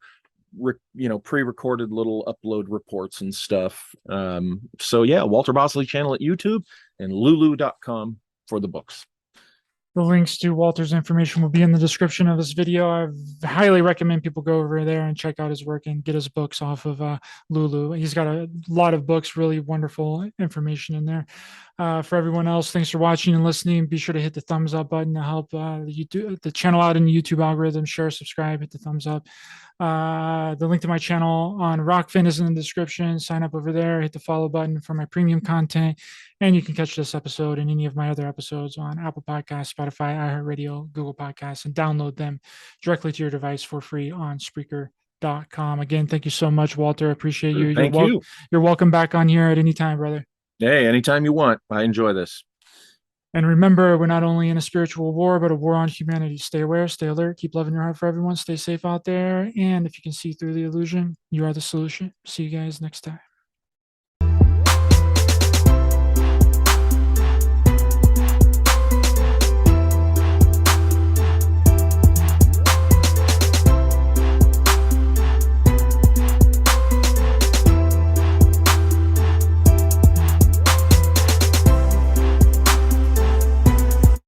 [SPEAKER 2] pre-recorded little upload reports and stuff. So yeah, Walter Bosley channel at YouTube and lulu.com for the books.
[SPEAKER 1] The links to Walter's information will be in the description of this video. I highly recommend people go over there and check out his work and get his books off of Lulu. He's got a lot of books, really wonderful information in there. For everyone else, thanks for watching and listening. Be sure to hit the thumbs up button to help the channel out in the YouTube algorithm. Share, subscribe, hit the thumbs up. The link to my channel on Rokfin is in the description. Sign up over there, hit the follow button for my premium content, and you can catch this episode and any of my other episodes on Apple Podcasts, Spotify, iHeartRadio, Google Podcasts, and download them directly to your device for free on Spreaker.com. gmail.com. Again, thank you so much, Walter. I appreciate you.
[SPEAKER 2] Thank you.
[SPEAKER 1] You're welcome back on here at any time, brother.
[SPEAKER 2] Hey, anytime you want. I enjoy this.
[SPEAKER 1] And remember, we're not only in a spiritual war, but a war on humanity. Stay aware, stay alert, keep loving your heart for everyone, stay safe out there. And if you can see through the illusion, you are the solution. See you guys next time.